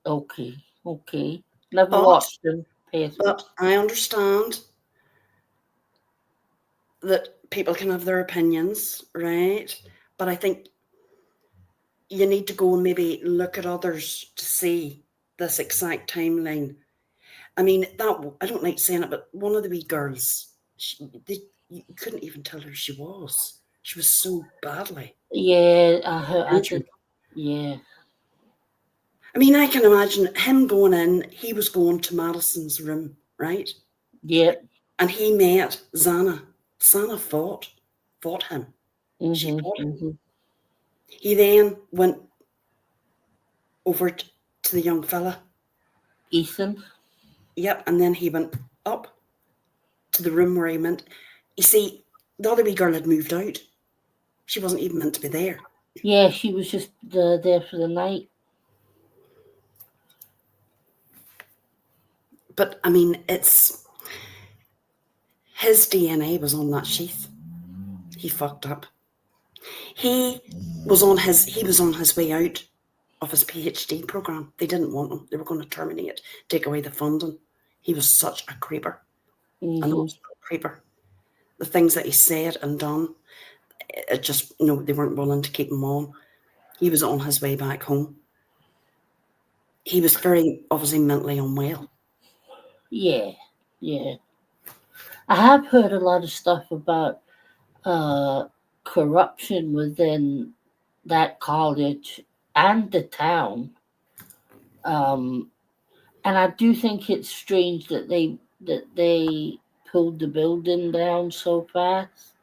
Okay. Okay. Never But watched him. Pesky. but I understand that people can have their opinions, right? But I think you need to go and maybe look at others to see this exact timeline. I mean, that I don't like saying it, but one of the wee girls, you couldn't even tell who she was. She was so badly Yeah, I injured. did. Yeah. I mean, I can imagine him going in. He was going to Madison's room, right? Yeah. And he met Zana. Zana fought him. She Mhm. fought him. Mhm. He then went over to the young fella. Ethan. Yep, and then he went up to the room where he meant. You see, the other wee girl had moved out. She wasn't even meant to be there. Yeah, she was just there for the night. But I mean, it's his DNA was on that sheath. He fucked up. He he was on his way out of his PhD program. They didn't want him. They were going to terminate, take away the funding. He was such a creeper, an Mhm. absolute creeper. The things that he said and done, it just they weren't willing to keep him on. He was on his way back home. He was very obviously mentally unwell. Yeah. Yeah. I have heard a lot of stuff about uh corruption within that college and the town. Um and I do think it's strange that they pulled the building down so fast.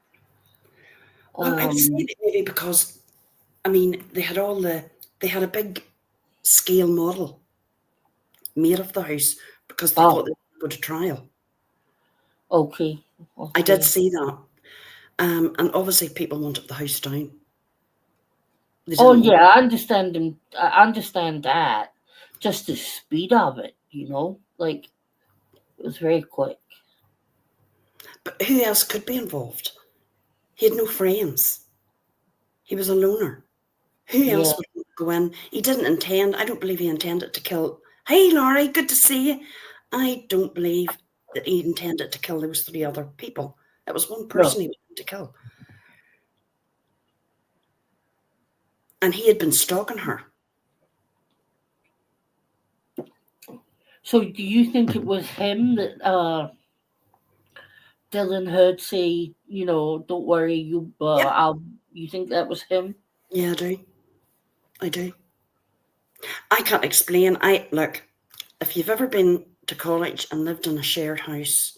Well, I would say Um that maybe because I mean they had a big scale model made of the house because they oh, thought they would go to trial. okay. I did Okay. see that. And obviously people wanted the house down. They Oh didn't want. yeah, I understand them. I understand that. Just the speed of it, like it was very quick. But who else could be involved? He had no friends. He was a loner. Who Yeah, else would go in? He didn't intend. I don't believe he intended to kill. Hey, Laurie, good to see you. I don't believe that he intended to kill those three other people. It was one no. person he wanted to kill, and he had been stalking her. So, do you think it was him that Dylan heard say, "Don't worry, Yeah, I'll." You think that was him? yeah, I do. I do. I can't explain. I look. If you've ever been to college and lived in a shared house,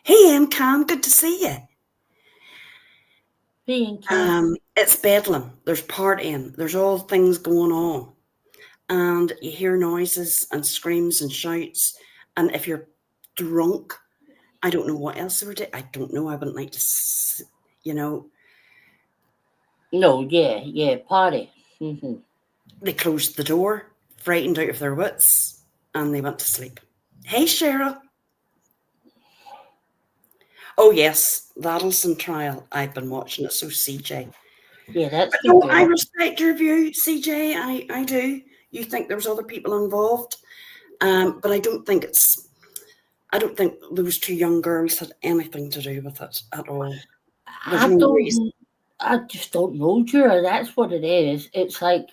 hey, Cam, good to see you. Thank you. It's bedlam. There's partying. There's all things going on, and you hear noises and screams and shouts. And if you're drunk, I don't know what else they were doing. I don't know. I wouldn't like to, you know. No, yeah, party. They closed the door, frightened out of their wits, and they went to sleep. Hey, Cheryl. Oh yes, the Adelson trial. I've been watching it. So CJ. Yeah, that's But been no, I good. respect your view, CJ. I do. You think there's other people involved, but I don't think it's. I don't think those two young girls had anything to do with it at all. There's I no reason. don't. I just don't know, Jura. That's what it is. It's like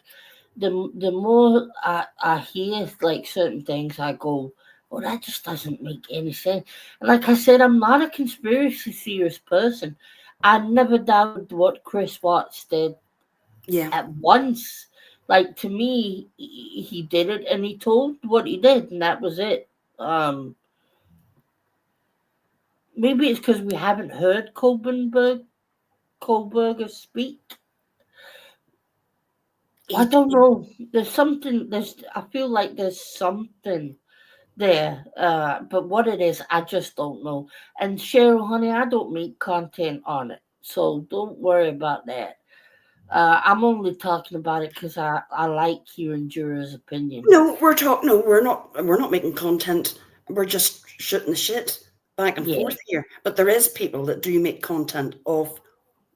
the more I hear like certain things, I go, "Oh, that just doesn't make any sense." And like I said, I'm not a conspiracy theorist person. I never doubted what Chris Watts did Yeah. at once. Like to me, he did it, and he told what he did, and that was it. Um, Maybe it's because we haven't heard Kohlberger speak. I He, don't know. There's something. I feel like there's something there, but what it is, I just don't know. And Cheryl, honey, I don't make content on it, so don't worry about that. I'm only talking about it because I like hearing Juror's opinion. no, we're talking. No, we're not. We're not making content. We're just shooting the shit back and Yeah, forth here. But there is people that do make content of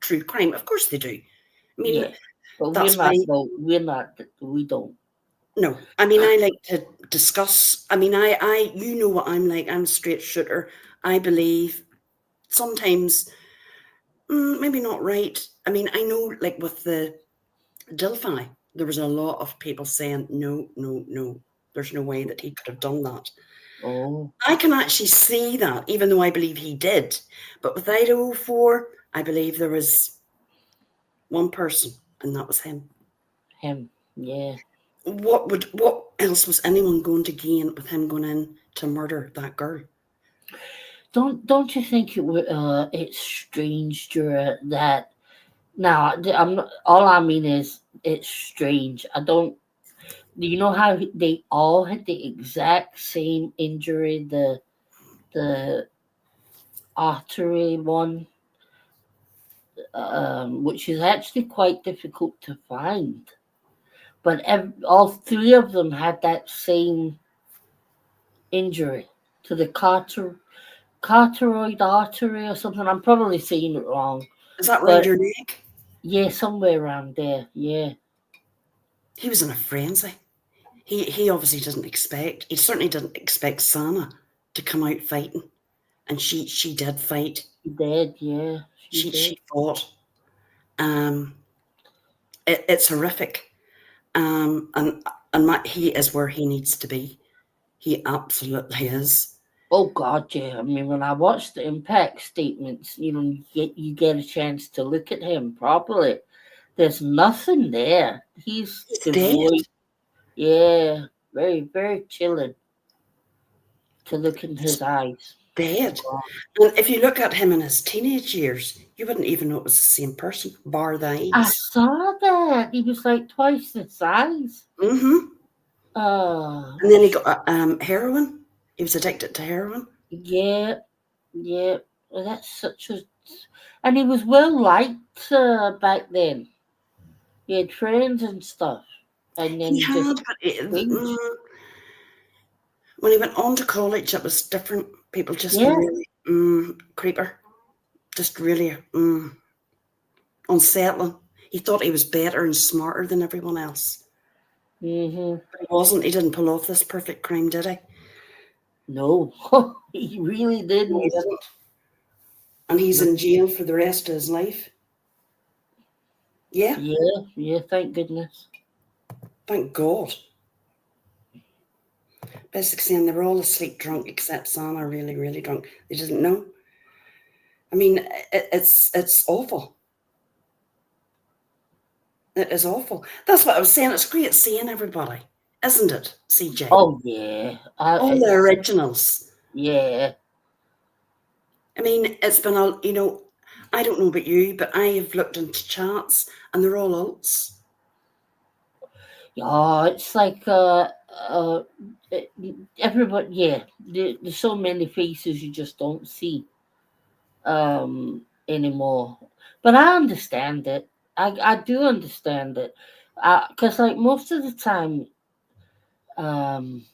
true crime. Of course they do. I mean, yeah, but we're that's why. not. No, we're not. We don't. No, I mean, I like to discuss. I mean, you know what I'm like. I'm a straight shooter. I believe sometimes, maybe not right. I mean, I know, like with the Delphi, there was a lot of people saying, no, no, no, there's no way that he could have done that. Oh, I can actually see that, even though I believe he did. But with Idaho 4, I believe there was one person, and that was him. him. Yeah. What else was anyone going to gain with him going in to murder that girl? Don't you think it's strange, Jura, that now I'm not, all I mean is it's strange. I don't. You know how they all had the exact same injury, the artery one, which is actually quite difficult to find. But all three of them had that same injury to the carotid artery or something. I'm probably saying it wrong, Is that round but your neck? yeah, somewhere around there. Yeah, He was in a frenzy. He obviously didn't expect. He certainly didn't expect Sana to come out fighting, and she did fight. she did. Yeah, she did. She fought. Um, it's horrific. He is where he needs to be. He absolutely is. Oh God, yeah. I mean, when I watched the impact statements, you get a chance to look at him properly. There's nothing there. He's He's dead. devoid. Yeah, very very chilling to look in his He's eyes. dead. Wow. And if you look at him in his teenage years, you wouldn't even know it was the same person, bar the I eyes. saw that he was like twice the size. Hmm. Uh, And then he got heroin. He was addicted to heroin. yeah, yeah. Well, that's such a And he was well liked back then. He had friends and stuff, and then He he just had, but changed. when he went on to college, it was different. People just Yeah. really creeper, just really unsettling. He thought he was better and smarter than everyone else, Hmm. but he wasn't. He didn't pull off this perfect crime, did he? No, he really No, he didn't. didn't. And he's No. in jail for the rest of his life. Yeah, Yeah, yeah. Thank goodness. thank God. Basically saying they were all asleep drunk except Sana, really, really drunk. They didn't know. I mean, it's awful. It is awful. That's what I was saying. It's great seeing everybody, isn't it, CJ? Oh yeah, All the it's originals. yeah. I mean, it's been all, I don't know about you, but I have looked into chats and they're all alts. Oh, it's like uh, it, everybody. Yeah, there's so many faces you just don't see anymore. But I understand it. I do understand it, because like most of the time, um,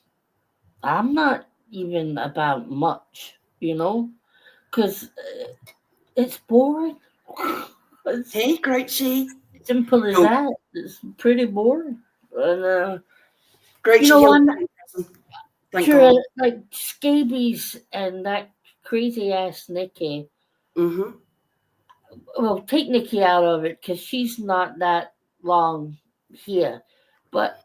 I'm not even about much, because it's boring. It's Hey, Grouchy. simple as No, that. It's pretty boring, and Grouchy, he'll I'm be in prison. Thank sure, God. like scabies and that crazy ass Nikki. Mm-hmm. Well, take Nikki out of it because she's not that long here. But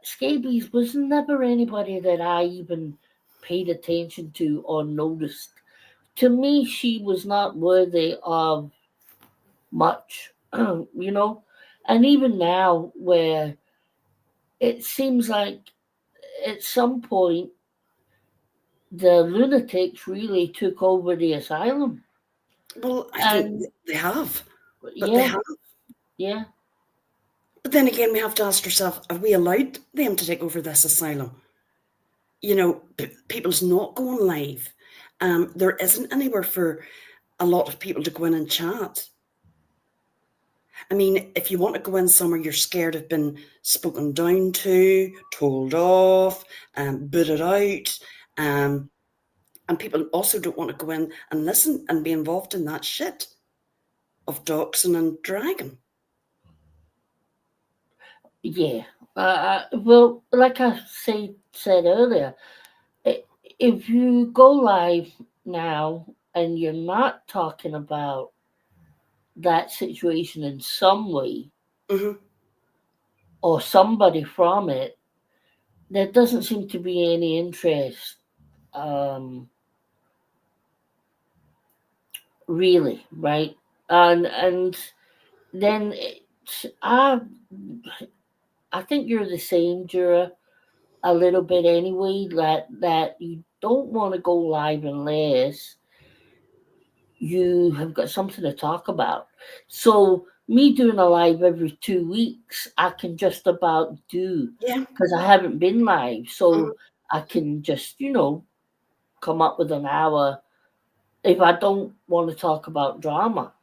scabies was never anybody that I even paid attention to or noticed. To me, she was not worthy of much, you know. And even now, where it seems like at some point the lunatics really took over the asylum. Well, I think And they have, but they yeah, have. yeah, But then again, we have to ask ourselves, have we allowed them to take over this asylum? People's not going live. There isn't anywhere for a lot of people to go in and chat. I mean, if you want to go in somewhere you're scared of being spoken down to, told off, booted out, um, and people also don't want to go in and listen and be involved in that shit of doxing and dragging. yeah. Well, like I said earlier, if you go live now and you're not talking about that situation in some way Hmm. or somebody from it, there doesn't seem to be any interest, um, really, right? And then I think you're the same, Jura, a little bit anyway. That you don't want to go live unless you have got something to talk about. So me doing a live every 2 weeks, I can just about do Yeah. because I haven't been live. Mhm. So I can just come up with an hour if I don't want to talk about drama.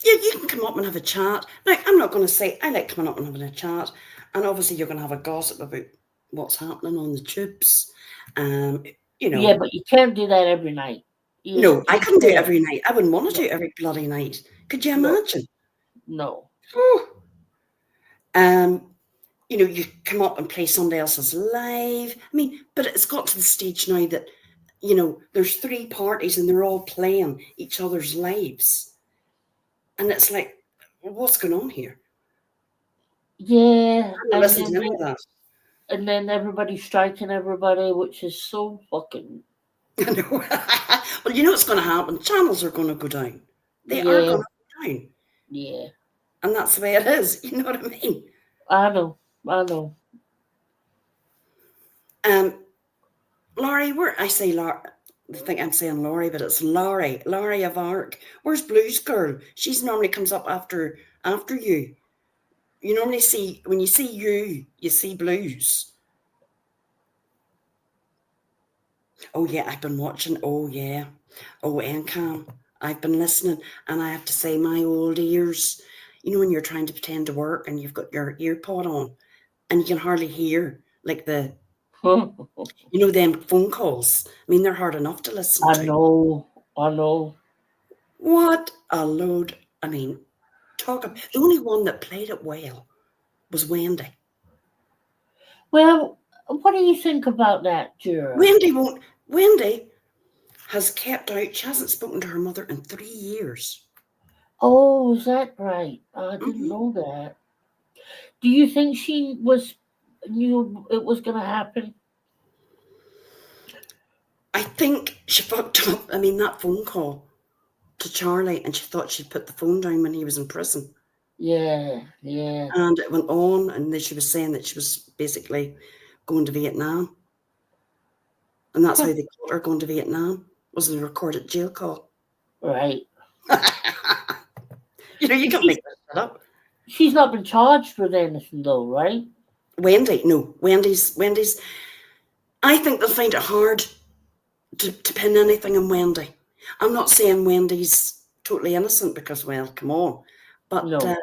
Yeah, you can come up and have a chat. Now, I'm not going to say I like coming up and having a chat, and obviously you're going to have a gossip about what's happening on the tubes. Um, you Yeah, know, but you can't do that every night. no, I You couldn't do it can't. every night. I wouldn't want to No, do it every bloody night. Could you no, imagine? no. Whew. Um, you come up and play somebody else's live. I mean, but it's got to the stage now that there's three parties and they're all playing each other's lives, and it's like, what's going on here? Yeah, I don't listen to any of that. and then everybody's striking everybody, which is so fucking I know. Well, you know what's going to happen. Channels are going to go down. They are yeah, going to go down, yeah. and that's the way it is. You know what I mean? I know, I know. Um, Laurie, where I say Laurie, I think I'm saying Laurie, but it's Laurie of Arc. Where's Blues Girl? She's normally comes up after you. You normally see when you see you see Blues. Oh yeah, I've been watching. Oh yeah, oh Encam. I've been listening, and I have to say, my old ears, you know, when you're trying to pretend to work and you've got your ear pod on and you can hardly hear, like them phone calls. I mean, they're hard enough to listen I to. know, I know. What a load. I mean, the only one that played it well was Wendy. Well, what do you think about that, Juror? Wendy has kept out, she hasn't spoken to her mother in 3 years. Oh, is that right? I didn't Mhm. know that. Do you think she knew it was going to happen? I think she fucked up. I mean, that phone call to Charlie, and she thought she'd put the phone down when he was in prison. Yeah, yeah. And it went on, and then she was saying that she was basically going to Vietnam. And that's how they caught her going to Vietnam, was in a recorded jail call. Right. You know, you can't make that shit up. She's not been charged with anything, though, right? Wendy's. I think they'll find it hard to pin anything on Wendy. I'm not saying Wendy's totally innocent because, well, come on. But No.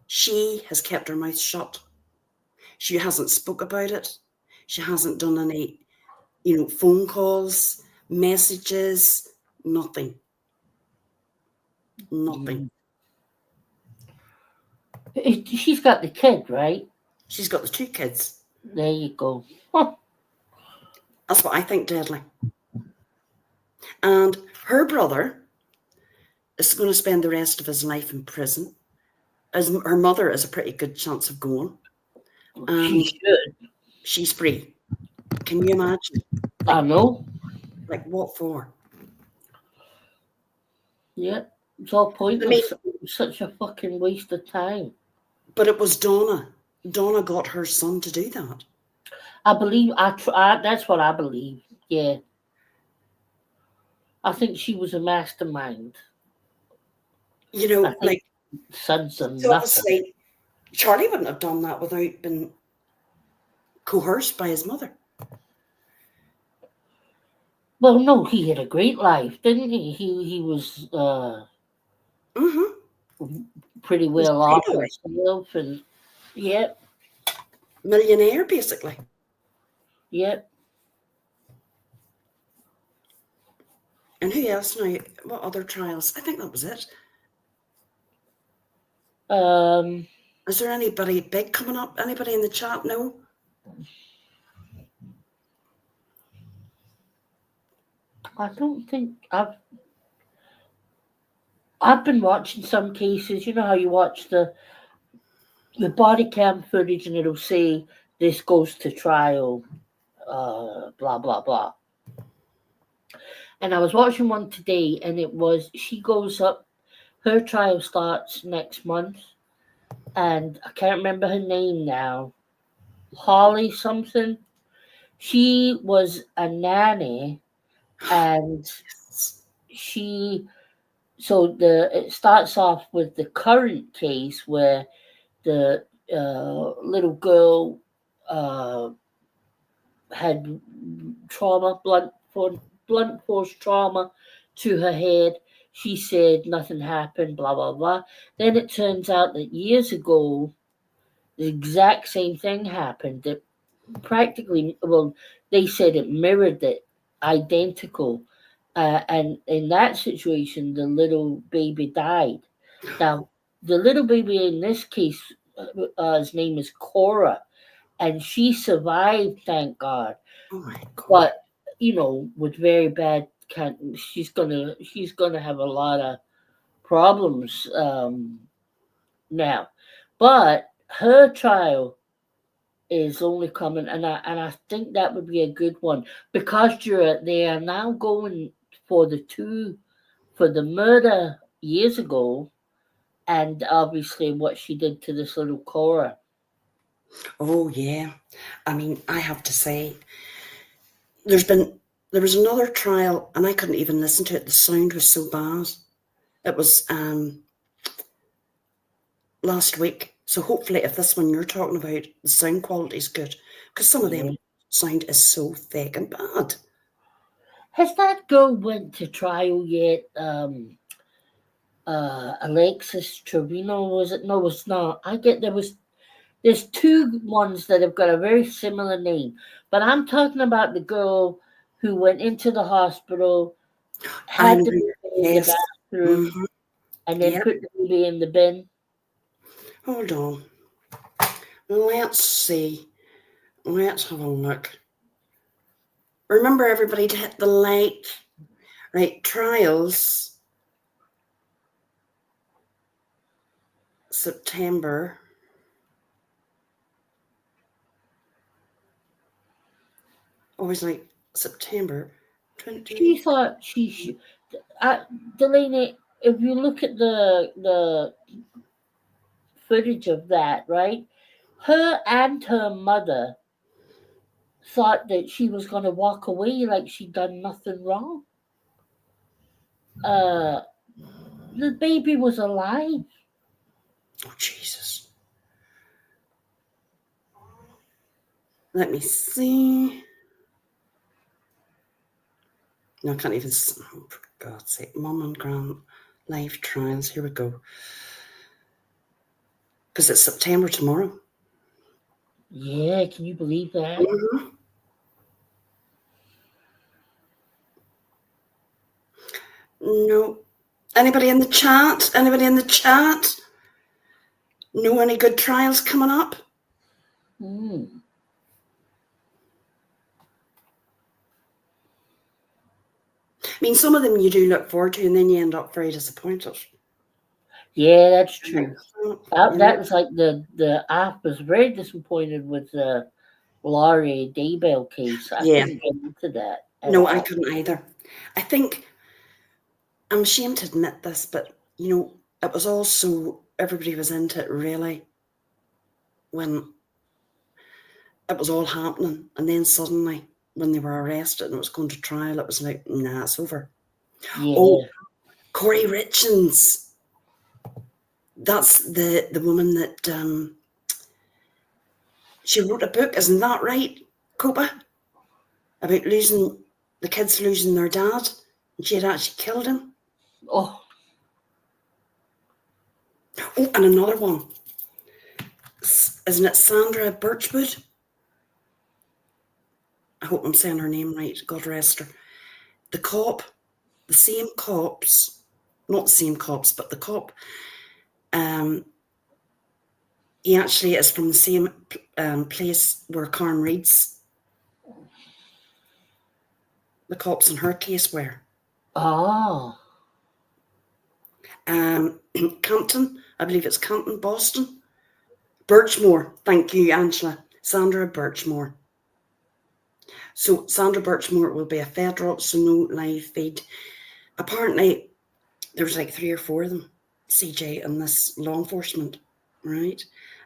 she has kept her mouth shut. She hasn't spoke about it. She hasn't done any, phone calls, messages, nothing. Nothing. She's got the kid, right? She's got the 2 kids. There you go. That's what I think, deadly. And her brother is going to spend the rest of his life in prison. As her mother has a pretty good chance of going. She should. She's free. Can you imagine? I know. Like, what for? Yeah. It's all pointless. Such a fucking waste of time. But it was Donna. Donna got her son to do that. I believe. That's what I believe. Yeah. I think she was a mastermind. You know, like, sons are so nothing. obviously, Charlie wouldn't have done that without being coerced by his mother. Well, no, he had a great life, didn't he? He was pretty well off himself, and yep, millionaire basically. Yep. And who else now? What other trials? I think that was it. Is there anybody big coming up? Anybody in the chat? No? I don't think I've been watching some cases. You know how you watch the body cam footage and it'll say this goes to trial, blah blah blah. And I was watching one today, and it was she goes up. Her trial starts next month, and I can't remember her name now. Holly something. She was a nanny, and it starts off with the current case where the little girl had trauma, blunt force trauma to her head. She said nothing happened, blah blah blah. Then it turns out that years ago, the exact same thing happened. That practically, well, they said it mirrored it, identical. And in that situation, the little baby died. Now, the little baby in this case, his name is Cora, and she survived, thank God. Oh my God! But with very bad, she's gonna have a lot of problems now. But her trial is only coming, and I think that would be a good one because they are now going for the murder years ago, and obviously what she did to this little Cora. Oh yeah, I mean, I have to say, there was another trial, and I couldn't even listen to it. The sound was so bad. It was last week. So hopefully, if this one you're talking about, the sound quality is good, because some of them sound is so thick and bad. Has that girl went to trial yet? Alexis Trevino, was it? No, it's not. There's two ones that have got a very similar name, but I'm talking about the girl who went into the hospital, I had know. the baby in the Yes. bathroom, Mm-hmm. and then Yep. put the baby in the bin. Hold on. Let's see. Let's have a look. Remember, everybody, to hit the like. Right, trials. September. Always like September She 20. thought she should. Delaney, if you look at the footage of that, right? Her and her mother thought that she was going to walk away like she'd done nothing wrong. Uh, the baby was alive. Oh, Jesus. Let me see. No, I can't even. Oh, for God's sake. Mum and Gran live trials. Here we go. Because it's September tomorrow. Yeah, can you believe that? Mm-hmm. No. Anybody in the chat? Anybody in the chat? Know any good trials coming up? Mm. I mean, some of them you do look forward to, and then you end up very disappointed. Yeah, that's true. That, You know? that was like the app was very disappointed with the Laurie Daybell case. I Yeah. couldn't get into that at No, I all. couldn't either. I think I'm ashamed to admit this, but it was also everybody was into it really when it was all happening, and then suddenly when they were arrested and it was going to trial, it was like, nah, it's over. Oh, Yeah. Corey Richins. That's the woman that she wrote a book, isn't that right, Copa? About losing the kids losing their dad, and she had actually killed him. Oh, Oh, and another one. Isn't it Sandra Birchwood? I hope I'm saying her name right. God rest her. The cop, the same cops, not the same cops, but the cop. He actually is from the same place where Karen Reid's the cops in her case were. ah, Campton, I believe it's Campton, Boston. Birchmore, thank you, Angela. Sandra Birchmore. So Sandra Birchmore will be a federal, so no live feed. Apparently, there was like 3 or 4 of them, CJ, and this law enforcement, right?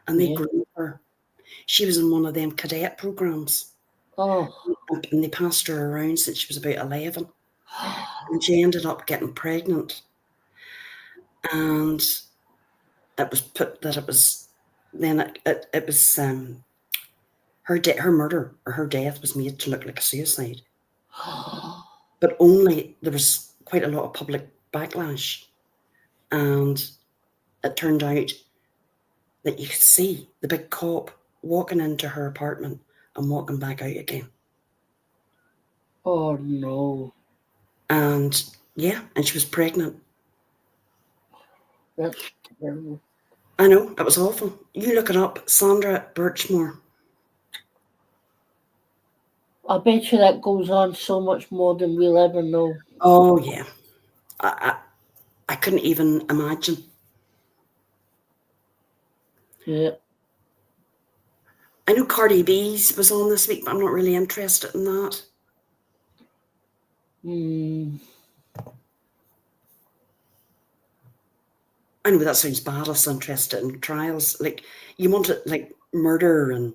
And they yeah. grew her. She was in one of them cadet programs, Oh, and they passed her around since she was about 11, and she ended up getting pregnant. And it was put that it was then it was her murder or her death was made to look like a suicide, but only there was quite a lot of public backlash, and it turned out that you could see the big cop walking into her apartment and walking back out again. oh no, And yeah, and she was pregnant. that's terrible. I know, it was awful. You look it up, Sandra Birchmore. I bet you that goes on so much more than we'll ever know. Oh yeah, I couldn't even imagine. Yeah. I know Cardi B's was on this week, but I'm not really interested in that. Mm. I know that sounds bad, less interested in trials. Like, you want it like murder and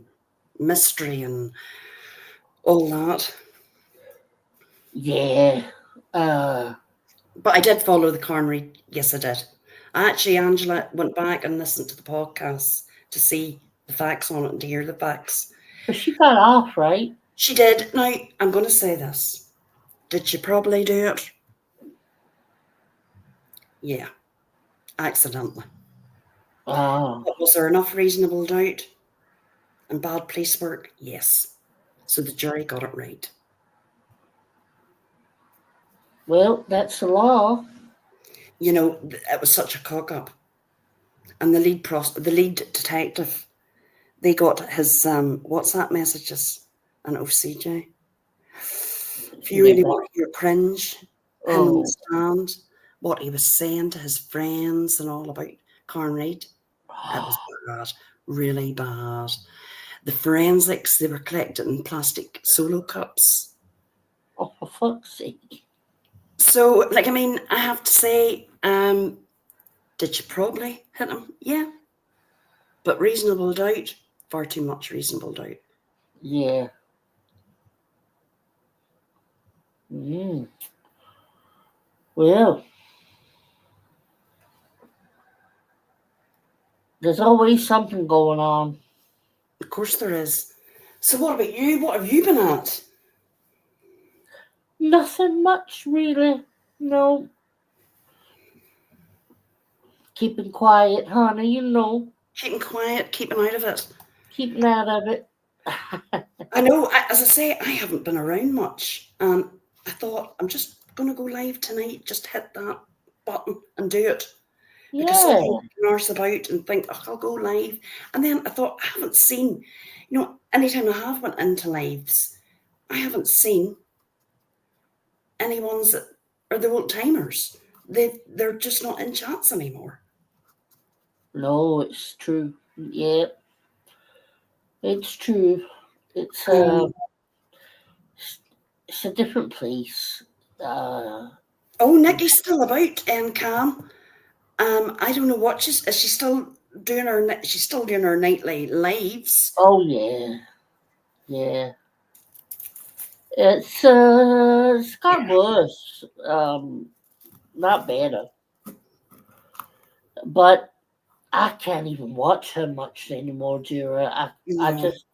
mystery and all that. Yeah. But I did follow the coronary. Yes, I did. Actually, Angela went back and listened to the podcast to see the facts on it and to hear the facts. But she got off, right? She did. Now, I'm going to say this. Did she probably do it? Yeah, accidentally. Ah, But was there enough reasonable doubt and bad police work? Yes. So the jury got it right. well, that's the law. You know, it was such a cock up. And the lead detective, they got his WhatsApp messages and OCJ. If you Yeah, really but, want to hear cringe, him on the oh, stand, what he was saying to his friends and all about Karen Reid, it was bad, really bad. The forensics, they were collected in plastic solo cups. oh, for fuck's sake. So, like, I mean, I have to say, did you probably hit him? Yeah. But reasonable doubt, far too much reasonable doubt. Yeah. Mm. Well, there's always something going on. Of course there is. So what about you? What have you been at? Nothing much, really. No. Keeping quiet, honey, Keeping quiet, keeping out of it. keeping out of it. I know, as I say, I haven't been around much. I thought I'm just going to go live tonight, just hit that button and do it. Because Yeah. sometimes you can arse about and think, oh, I'll go live. And then I thought, I haven't seen, anytime I have went into lives, I haven't seen any ones that are the old timers. They're just not in chats anymore. No, it's true. Yeah, it's true. It's Um, it's a different place. Uh, oh, Nikki's still about, Cam. I don't know what is she still doing she's still doing her nightly lives. oh yeah, yeah. It's got Yeah. worse. Not better. But I can't even watch her much anymore, Jura. I No. just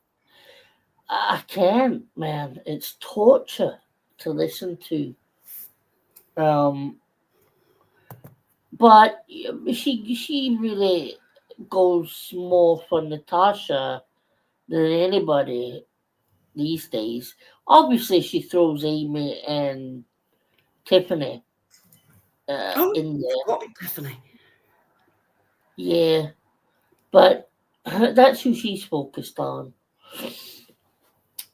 I can't, man. It's torture to listen to. Um, but she really goes more for Natasha than anybody these days. Obviously, she throws Amy and Tiffany Oh, in there. forgot about Tiffany. Yeah, but that's who she's focused on.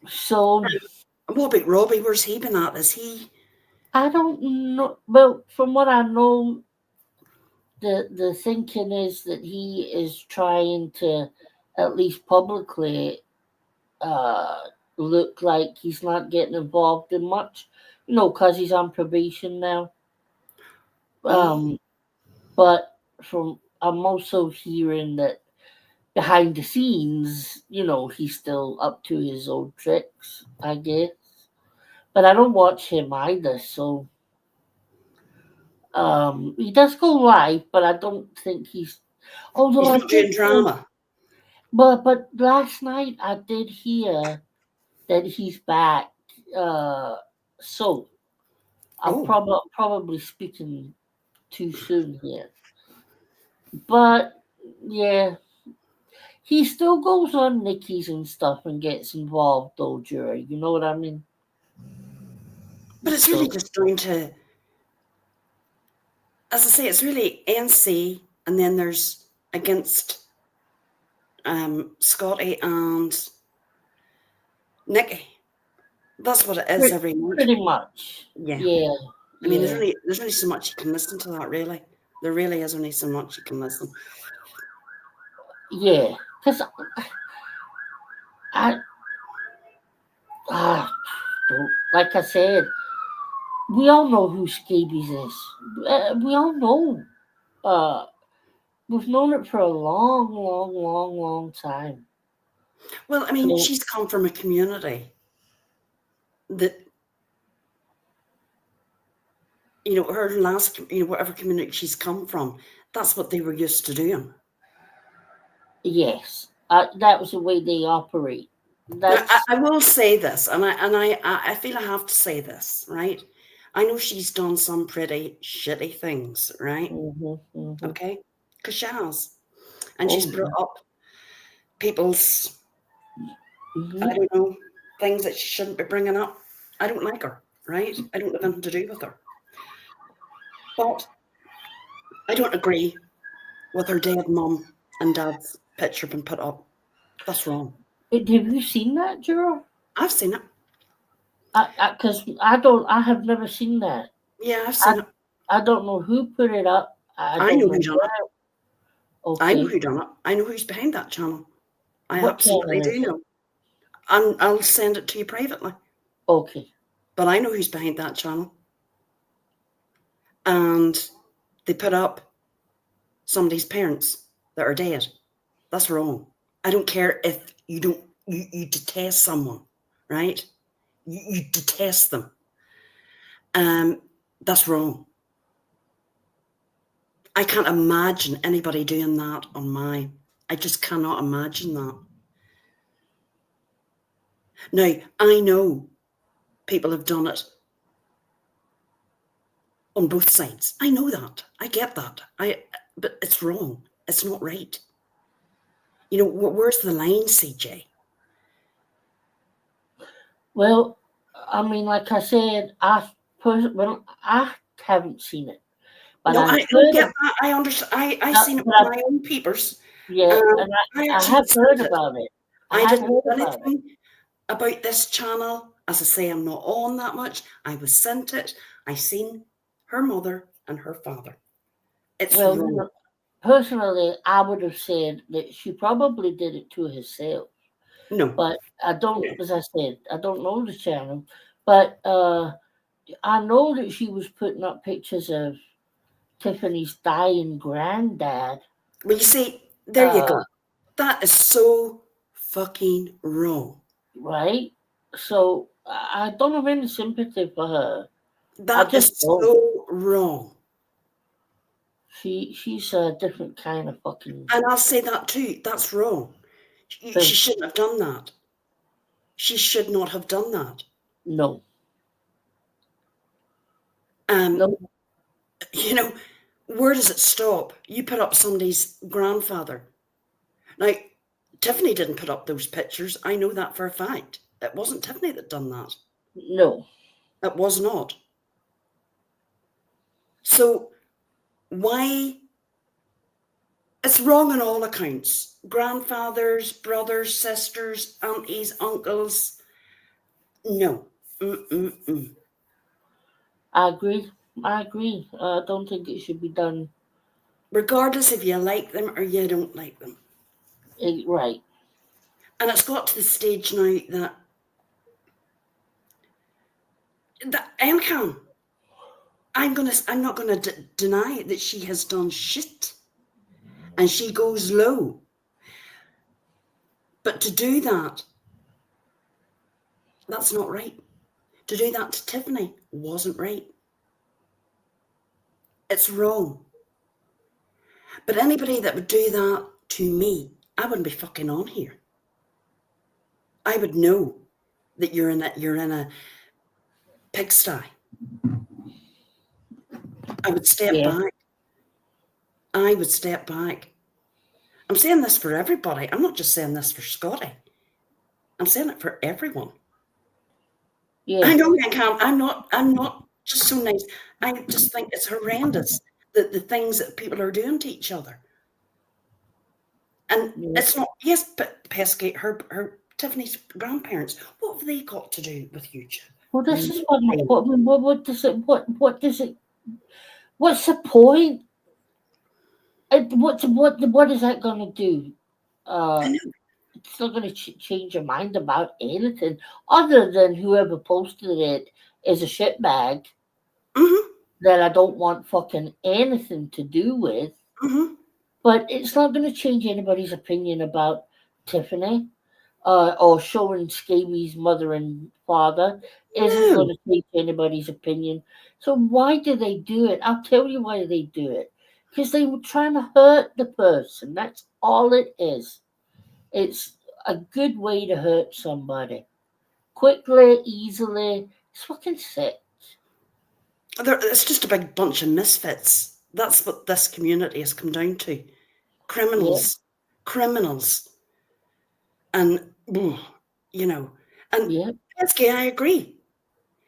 So What about Robbie? Where's he been at? Is he? I don't know. Well, from what I know, the thinking is that he is trying to, at least publicly, uh, look like he's not getting involved in much. Because he's on probation now. Oh, Um, but from I'm also hearing that behind the scenes, he's still up to his old tricks, I guess. But I don't watch him either, so he does go live, but I don't think he's. Although he's I not did doing hear, drama. but last night I did hear that he's back. Uh, so I'm Oh, probably speaking too soon here, but yeah, he still goes on Nikki's and stuff and gets involved though, Jury. You know what I mean? but it's really So just down to, as I say, it's really NC, and then there's against Scotty and Nikki. That's what it is pretty, every month. pretty much, Yeah. yeah, I mean, yeah, there's only so much you can listen to that. Really, there really is only so much you can listen. yeah. Because I, ah, like I said, we all know who Scabies is. We all know. Uh, we've known it for a long, long, long, long time. Well, I mean, So she's come from a community that, her last, whatever community she's come from, that's what they were used to doing. yes, that was the way they operate. Now, That's I will say this, and I feel I have to say this, right? I know she's done some pretty shitty things, right? Mm-hmm. Okay? Because she has. And Oh she's brought yeah. up people's, I Mm-hmm. don't know, things that she shouldn't be bringing up. I don't like her, right? I don't have anything to do with her. But I don't agree with her dead mum and dad's picture being put up. That's wrong. Have you seen that, Juror? I've seen it. Because I don't. I have never seen that. Yeah, I've I seen it. I don't know who put it up. I I don't know know who done it. where. I know Okay. who done it. I know who's behind that channel. I What absolutely channel do is it? know. And I'll send it to you privately. Okay. But I know who's behind that channel. And they put up somebody's parents that are dead. That's wrong. I don't care if you don't you detest someone, right? You detest them. Um, that's wrong. I can't imagine anybody doing that on my. I just cannot imagine that. Now, I know people have done it on both sides. I know that. I get that. But it's wrong. It's not right. You know, where's the line, CJ? Well, I mean, like I said, well, I haven't seen it, but No, I've I heard get of. that. I understand. I seen it But with my own papers. yeah, Um, and I I actually have heard sent it. about it. I I have didn't heard do about it. anything about this channel. As I say, I'm not on that much. I was sent it. I seen her mother and her father. It's Well, wrong. personally, I would have said that she probably did it to herself. No. But I don't, No. as I said, I don't know the channel. But I know that she was putting up pictures of Tiffany's dying granddad. Well, you see, there you Uh, go. That is so fucking wrong. right? So I don't have any sympathy for her. I That just is don't. so wrong. She's a different kind of fucking And I'll say that too. That's wrong. She thing. shouldn't have done that. She should not have done that. No, Um, no, you know, where does it stop? You put up somebody's grandfather. Now, Tiffany didn't put up those pictures. I know that for a fact. It wasn't Tiffany that done that. no. It was not. So why? It's wrong on all accounts. Grandfathers, brothers, sisters, aunties, uncles. No. Mm-mm-mm. I agree. I agree. I don't think it should be done. Regardless if you like them or you don't like them. Right. And it's got to the stage now that MCAN, I'm not gonna deny that she has done shit, and she goes low. But to do that, that's not right. To do that to Tiffany wasn't right. It's wrong. But anybody that would do that to me, I wouldn't be fucking on here. I would know that you're in a pigsty. I would step Yeah. back. I would step back. I'm saying this for everybody. I'm not just saying this for Scotty. I'm saying it for everyone. I Yeah. know I can't. I'm not just so nice. I just think it's horrendous the things that people are doing to each other. And Yeah. it's not, yes, but pesky, her Tiffany's grandparents, what have they got to do with YouTube? Well, this is what Nothing. what does it what does it what's the point? What is that going to do? I Uh, know. it's not going to change your mind about anything other than whoever posted it is a shitbag Mm-hmm. that I don't want fucking anything to do with. Mm-hmm. But it's not going to change anybody's opinion about Tiffany. Or showing Scabies' mother and father isn't No. going to change anybody's opinion. So why do they do it? I'll tell you why they do it. Because they were trying to hurt the person. That's all it is. It's a good way to hurt somebody. Quickly, easily. It's fucking sick. It's just a big bunch of misfits. That's what this community has come down to. Yeah, Criminals. Criminals. And, you know, and yeah. Pesky, I agree.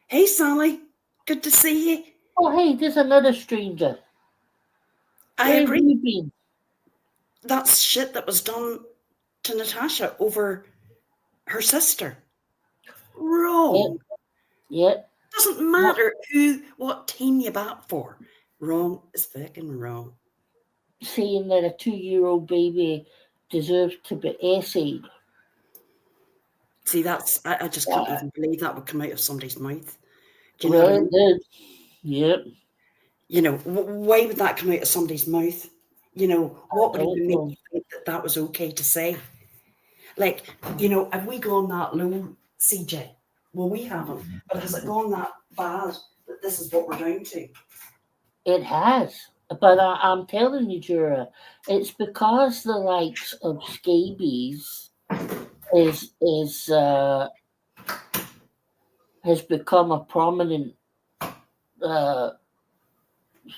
Hey, Sally, good to see you. Oh, hey, there's another stranger. I Where have agree. you been? That's shit that was done to Natasha over her sister. Yeah, Wrong. yeah. Doesn't Not matter what team you bat for. Wrong is fucking wrong. saying that a 2-year-old baby deserves to be essayed. See, I just can't even believe that would come out of somebody's mouth. Do you know what I Well, mean? it did. Yep. Why would that come out of somebody's mouth? I What would don't even make know. you think that that was okay to say? Like, have we gone that low, CJ? Well, we haven't. But has it gone that bad that this is what we're down to? It has. But I'm telling you, Jura, it's because the likes of scabies is has become a prominent uh,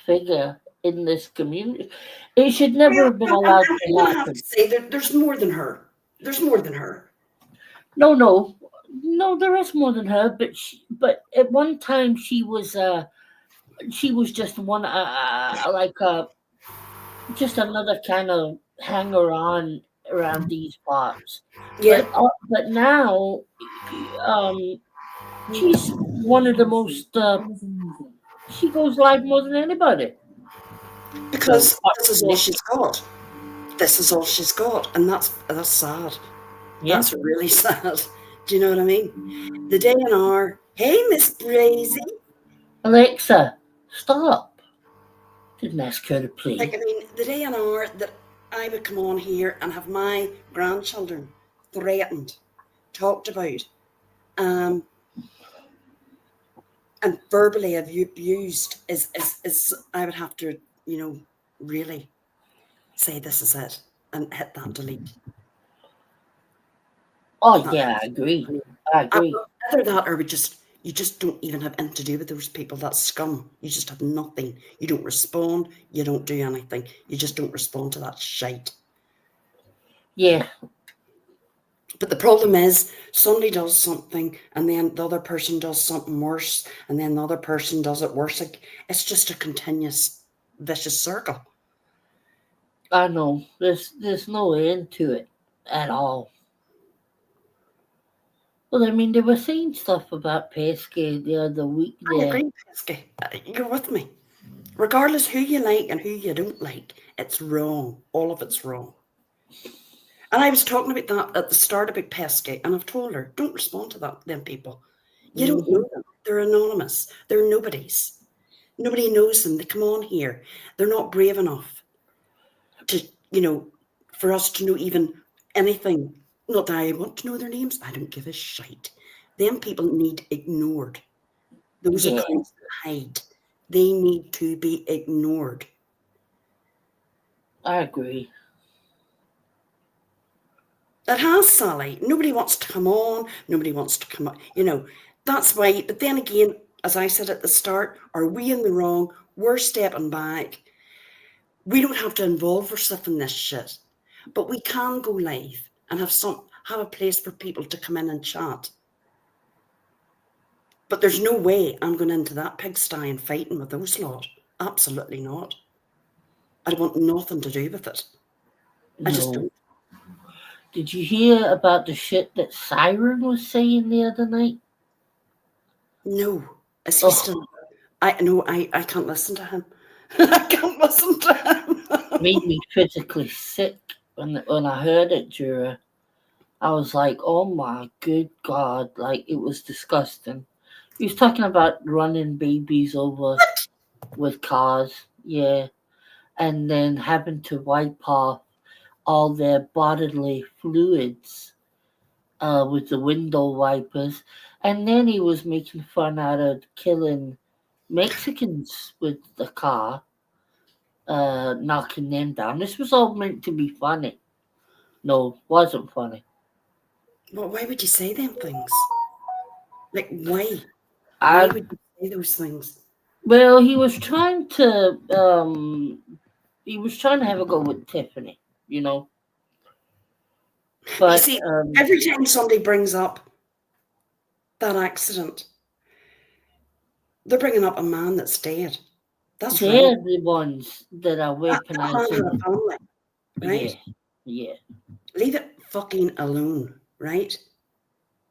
figure in this community. It should never Well, have been I'm, allowed I'm, to I'm going to have to happen. say that there's more than her. There's more than her. No, no, no. There is more than her, but at one time she was just one like just another kind of hanger on around these parts. Yeah, But now, um, she's one of the most. She goes live more than anybody. Well, because this is all well, she's got. This is all she's got, and that's sad. yeah. That's really sad. Do you know what I mean? The day and hour. Hey, Miss Brazy. Alexa, stop. Didn't ask her to Like, I play. mean, the day and hour that I would come on here and have my grandchildren threatened, talked about, um, and verbally abused is I would have to, really say this is it and hit that delete. Oh And that, yeah, I agree. I mean, I agree. either that or you just don't even have anything to do with those people. That's scum. You just have nothing. You don't respond. You don't do anything. You just don't respond to that shite. Yeah, But the problem is, somebody does something, and then the other person does something worse, and then the other person does it worse. Like, it's just a continuous vicious circle. I know. There's no end to it at all. Well, I mean, they were saying stuff about Pesky the other week I there. agree, Pesky. You're with me. Regardless who you like and who you don't like, it's wrong. All of it's wrong. And I was talking about that at the start about Pesky, and I've told her, don't respond to them people. You don't Hmm. know them. They're anonymous. They're nobodies. Nobody knows them. They come on here. They're not brave enough to, for us to know even anything. Not that I want to know their names. I don't give a shite. Them people need ignored. Those Yeah, accounts that hide. They need to be ignored. I agree. It has, Sally. Nobody wants to come on. Nobody wants to come on. That's why. But then again, as I said at the start, are we in the wrong? We're stepping back. We don't have to involve ourselves in this shit, but we can go live and have a place for people to come in and chat. But there's no way I'm going into that pigsty and fighting with those lot. Absolutely not. I want nothing to do with it. I just No. don't. Did you hear about the shit that Siren was saying the other night? No. Is he Oh, still? I no. I can't listen to him. I can't listen to him. made me physically sick when I heard it, Jura. I was like, oh my good God, like it was disgusting. He was talking about running babies over with cars, yeah, and then having to wipe off all their bodily fluids with the window wipers. And then he was making fun out of killing Mexicans with the car, knocking them down. This was all meant to be funny. No, wasn't funny. Well, why would you say them things? Like, why? Why I would you say those things? Well, he was trying to have a go with Tiffany, you know. You But see, every time somebody brings up that accident, they're bringing up a man that's dead. That's wrong. they're the ones that are That man had weaponizing. a family, right? Yeah, yeah, Leave it fucking alone, right?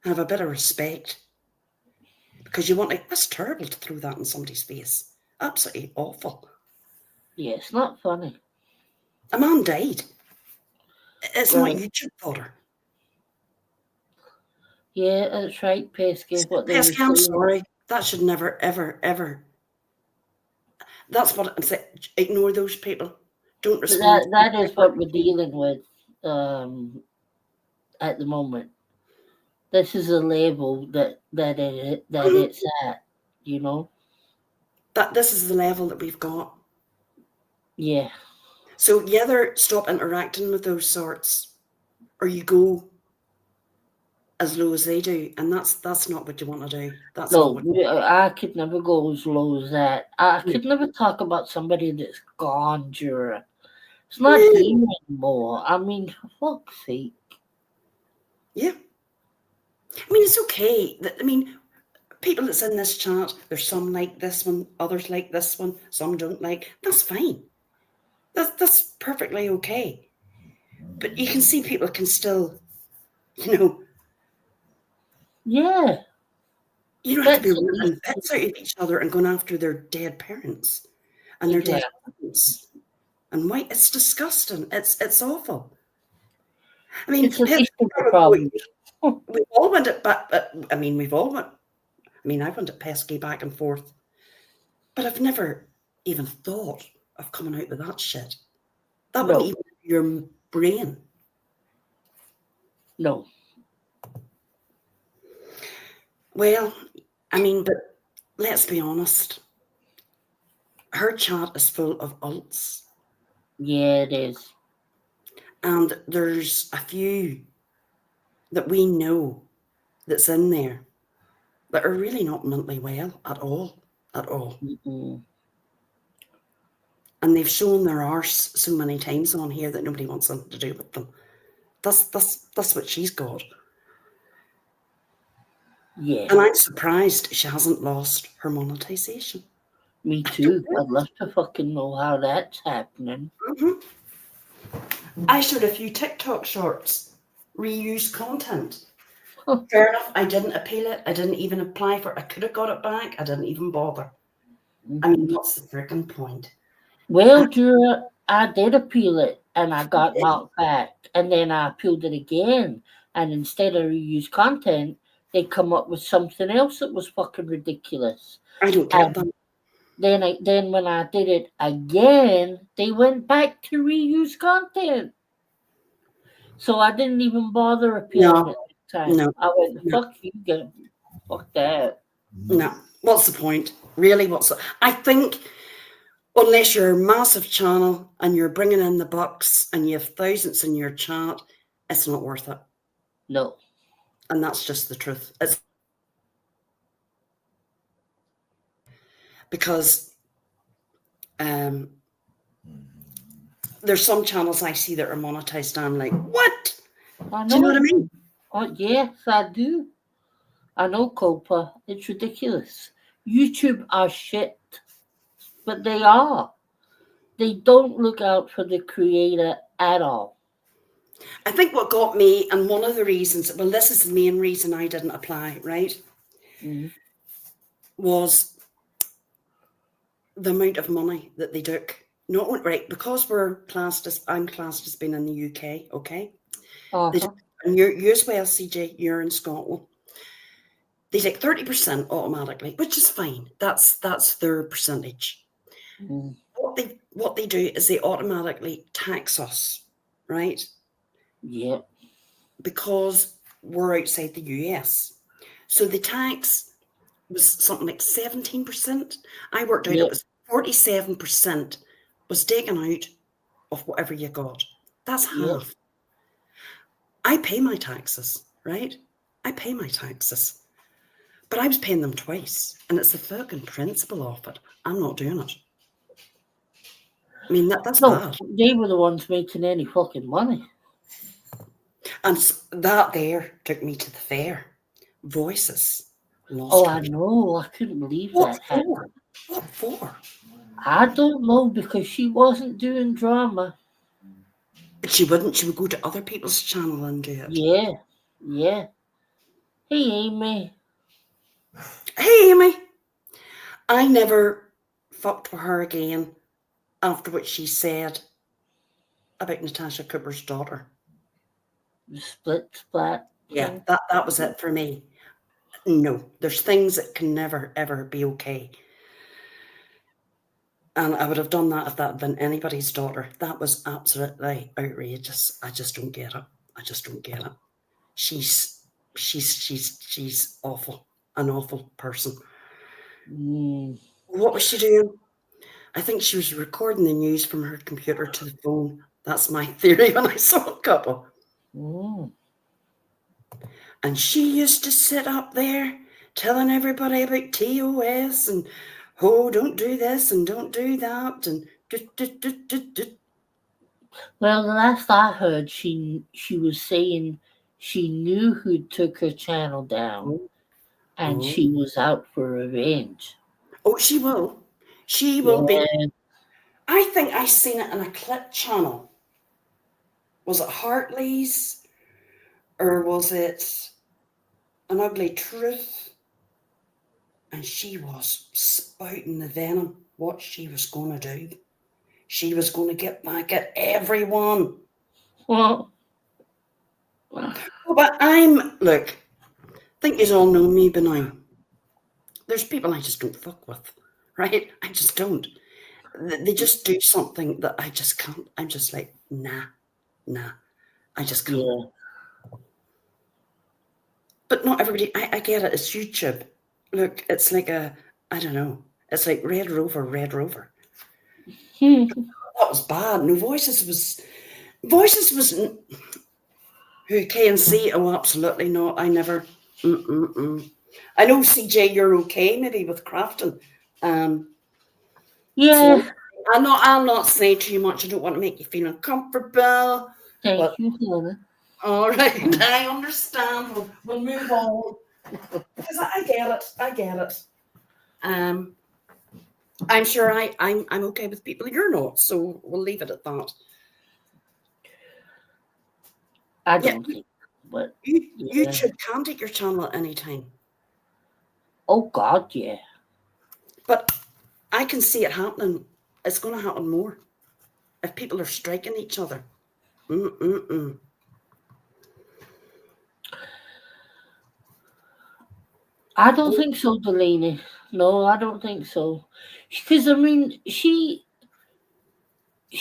Have a bit of respect. Because you want to, that's terrible to throw that in somebody's face. Absolutely awful. yeah. It's not funny. A man died. It's not Right. YouTube fodder. Yeah, that's right, Pesky. What they were Pesky, I'm saying. sorry. That should never, ever, ever. That's what I'm saying. Ignore those people. Don't But respond to that is them. what we're dealing with um, at the moment. This is a level that it's at. You know. That this is the level that we've got. Yeah. So you either stop interacting with those sorts, or you go as low as they do, and that's not what you want to do. That's not No, what. I could never go as low as that. I Yeah, could never talk about somebody that's gone, Jura. It's not here anymore. I mean, for fuck's sake. yeah. I mean, it's okay. I mean, people that's in this chat, there's some like this one, others like this one, some don't like. That's fine. That's perfectly okay. But you can see people can still, you know, Yeah, you don't have to be that's at least ripping bits out of each other and going after their dead parents and their dead exactly. parents. And why it's disgusting. It's awful. I mean, It's at least of the problem. we've all went it back. I mean, we've all went. I mean, I went at pesky back and forth, but I've never even thought of coming out with that shit. That wouldn't No, even be your brain. no. Well, I mean, but let's be honest. Her chat is full of alts, Yeah, it is. and there's a few that we know that's in there that are really not mentally well at all, at all. Mm-mm. And they've shown their arse so many times on here that nobody wants something to do with them. That's what she's got. Yeah, And I'm surprised she hasn't lost her monetization. me I don't too. know. I'd love to fucking know how that's happening. Mhm. I showed a few TikTok shorts, reused content. Huh. Fair enough, I didn't appeal it. I didn't even apply for it. I could have got it back. I didn't even bother. I mean, what's the freaking point? Well, Jura, I did appeal it and I got knocked back. And then I appealed it again. And instead of reuse content, they come up with something else that was fucking ridiculous. I don't get that. And then when I did it again, they went back to reuse content. So I didn't even bother appealing No, it this time. no, I went, no, fuck you, fuck that. no. What's the point? Really, I think unless you're a massive channel and you're bringing in the bucks and you have thousands in your chat, it's not worth it. No. And that's just the truth. It's because um, there's some channels I see that are monetized. And I'm like, what? I Do you know what I know. mean? Oh, yes, I do. I know, Copa. It's ridiculous. YouTube are shit, but they are. They don't look out for the creator at all. I think what got me, and one of the reasons, well, this is the main reason I didn't apply, right, Mm. was the amount of money that they took. Not right, because I'm classed as being in the UK, okay? They Uh-huh. took, and you as well, CJ, you're in Scotland. They take 30% automatically, which is fine. That's their percentage. Mm. What they do is they automatically tax us, right? Yep. Because we're outside the US. So the tax was something like 17%. I worked out it Yep. was 47% was taken out of whatever you got. That's Yep. half. I pay my taxes, right? I pay my taxes. But I was paying them twice, and it's the fucking principle of it. I'm not doing it. I mean, that's No, bad. they were the ones making any fucking money. And that there took me to the fair. Voices Oh, lost I control. know. I couldn't believe What that for? happened. What for? I don't know because she wasn't doing drama. But she wouldn't. She would go to other people's channel and do it. Yeah, yeah. Hey, Amy. Hey, Amy. I never fucked with her again after what she said about Natasha Cooper's daughter. The splat Yeah, thing. that was it for me. No, there's things that can never, ever be okay. And I would have done that if that had been anybody's daughter. That was absolutely outrageous. I just don't get it. I just don't get it. She's awful. An awful person. Mm. What was she doing? I think she was recording the news from her computer to the phone. That's my theory when I saw a couple. Mm. And she used to sit up there telling everybody about TOS and, oh, don't do this and don't do that and Well, the last I heard, she was saying she knew who took her channel down, and oh, she was out for revenge. oh, she will. She will be. Yeah. I think I seen it in a clip channel. Was it Hartley's or was it An Ugly Truth? And she was spouting the venom, what she was going to do. She was going to get back at everyone. Well, Oh, but look, I think you all know me by now. There's people I just don't fuck with, right? I just don't. They just do something that I just can't. I'm just like, nah, I just can't. yeah. But not everybody, I get it, it's YouTube. Look, it's like I don't know, it's like Red Rover. That was bad. No, Voices was, who can see? Oh, absolutely not. I never, I know, CJ, you're okay maybe with crafting. So Yeah. I'll not say too much. I don't want to make you feel uncomfortable. Thank But you, Hannah. all right, I understand. We'll move on. Because I get it. I'm sure I'm okay with people. You're not, so we'll leave it at that. I Yeah, don't think, but you yeah. can take your channel at any time. Oh God, yeah. But I can see it happening. It's going to happen more if people are striking each other. I don't think so, Delaney. No, I don't think so. Because I mean, she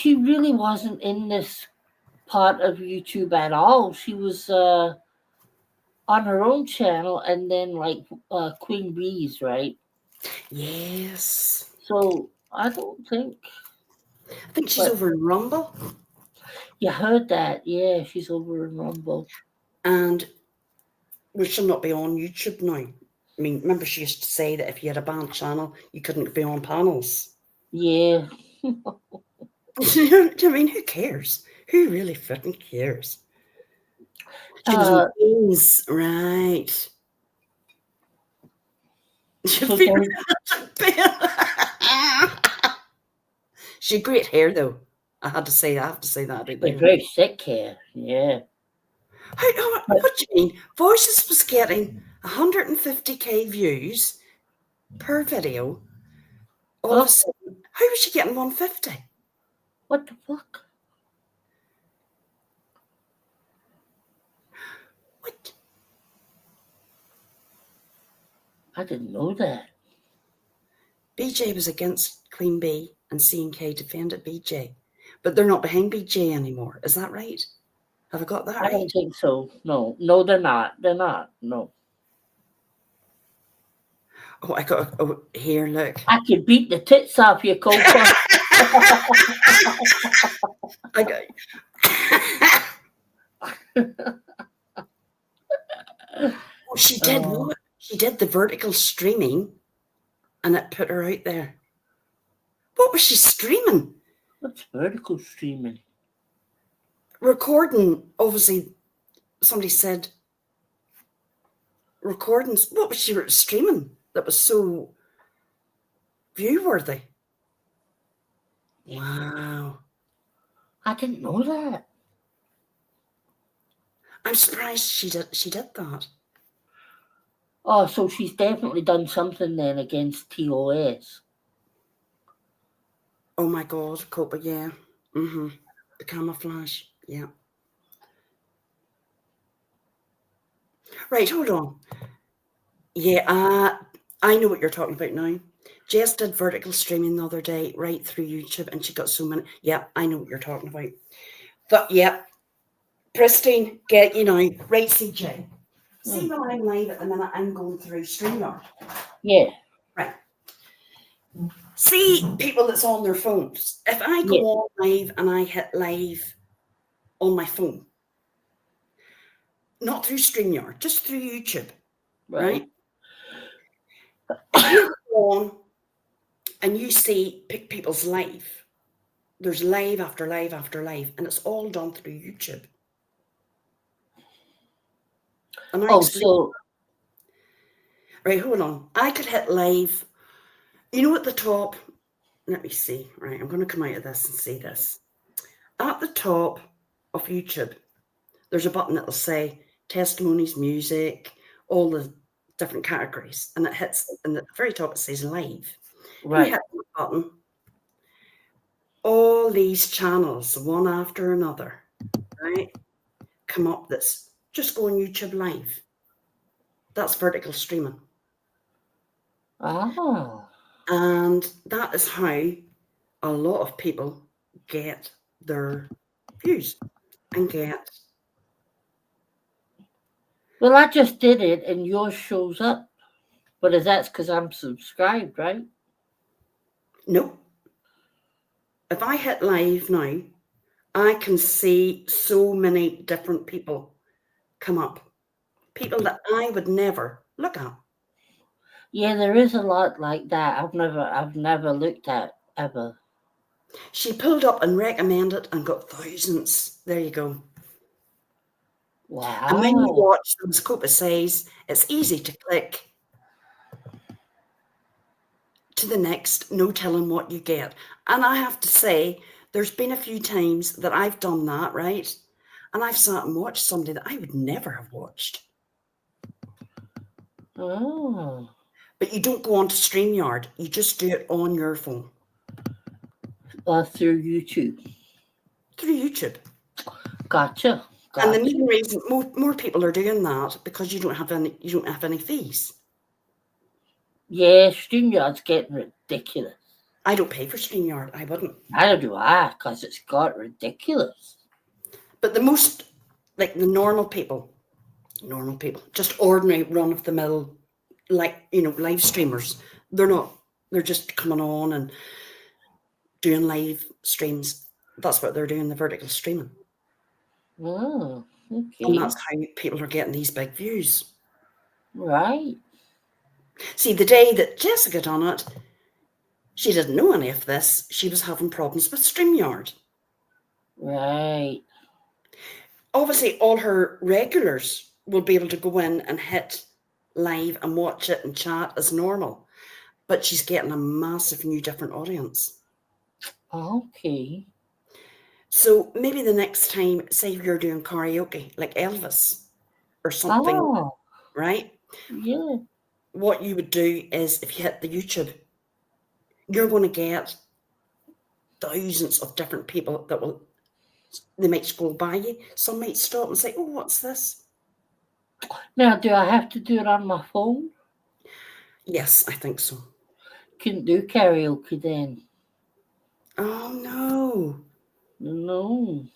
really wasn't in this part of YouTube at all. She was on her own channel, and then like Queen Bees, right? Yes. So I don't think. I think she's But over in Rumble. you heard that, yeah? She's over in Rumble, And we should not be on YouTube now. I mean, remember she used to say that if you had a band channel, you couldn't be on panels. yeah. I mean, who cares? Who really freaking cares? She was in Queens, right. So then, She had great hair, though. I have to say that about yeah, them. very sick hair, yeah. What do you mean? Voices was getting 150k views per video. All of a sudden, how was she getting 150? What the fuck? What? I didn't know that. BJ was against Queen Bee and C&K defended BJ. But they're not behind BJ anymore. Is that right? Have I got that I right? don't think so. No, they're not. They're not. No. Oh, I got here, look. I could beat the tits off you, Coco. I got. She did what? She she did the vertical streaming and it put her out there. What was she streaming? What's vertical streaming? Recording, obviously, somebody said recordings. What was she streaming that was so view-worthy? Wow. I didn't know that. I'm surprised she did that. Oh, so she's definitely done something then against TOS. Oh my God, Copa, yeah. Mm-hmm. The camouflage, yeah. Right, hold on. Yeah, I know what you're talking about now. Jess did vertical streaming the other day right through YouTube and she got so many. Yeah, I know what you're talking about. But yeah, pristine, get, you know, right, CJ. See when I'm live at the minute, I'm going through StreamYard. Yeah. Right. See people that's on their phones. If I go on live and I hit live on my phone, not through StreamYard, just through YouTube, right? If you go on and you see people's live, there's live after live after live, and it's all done through YouTube. And I explain. Right, hold on. I could hit live. You know, at the top, let me see. Right, I'm going to come out of this and see this. At the top of YouTube, there's a button that'll say testimonies, music, all the different categories, and it hits, and at the very top it says live. Right. You hit the button, all these channels, one after another, right, come up that's just go on YouTube live. That's vertical streaming. Ah. And that is how a lot of people get their views and get. Well, I just did it and yours shows up. But that's because I'm subscribed, right? Nope. If I hit live now, I can see so many different people come up. People that I would never look at. Yeah, there is a lot like that. I've never looked at ever. She pulled up and recommended and got thousands. There you go. Wow. And when you watch, as Copa says, it's easy to click to the next, no telling what you get. And I have to say, there's been a few times that I've done that, right? And I've sat and watched somebody that I would never have watched. Oh. But you don't go on to StreamYard. You just do it on your phone. Through YouTube. Through YouTube. Gotcha. And the main reason more people are doing that because you don't have any fees. Yeah, StreamYard's getting ridiculous. I don't pay for StreamYard. I wouldn't. Neither do I, because it's got ridiculous. But the most, like the normal people, just ordinary run-of-the-mill, like, you know, live streamers, they're just coming on and doing live streams. That's what they're doing, the vertical streaming. Oh, okay. And that's how people are getting these big views. Right. See, the day that Jessica done it, she didn't know any of this. She was having problems with StreamYard. Right. Obviously, all her regulars will be able to go in and hit live and watch it and chat as normal. But she's getting a massive new different audience. Okay. So maybe the next time, say you're doing karaoke, like Elvis or something, right? Yeah. What you would do is if you hit the YouTube, you're going to get thousands of different people that they might scroll by you. Some might stop and say, oh, what's this? Now, do I have to do it on my phone? Yes, I think so. Couldn't do karaoke then. Oh, no. No.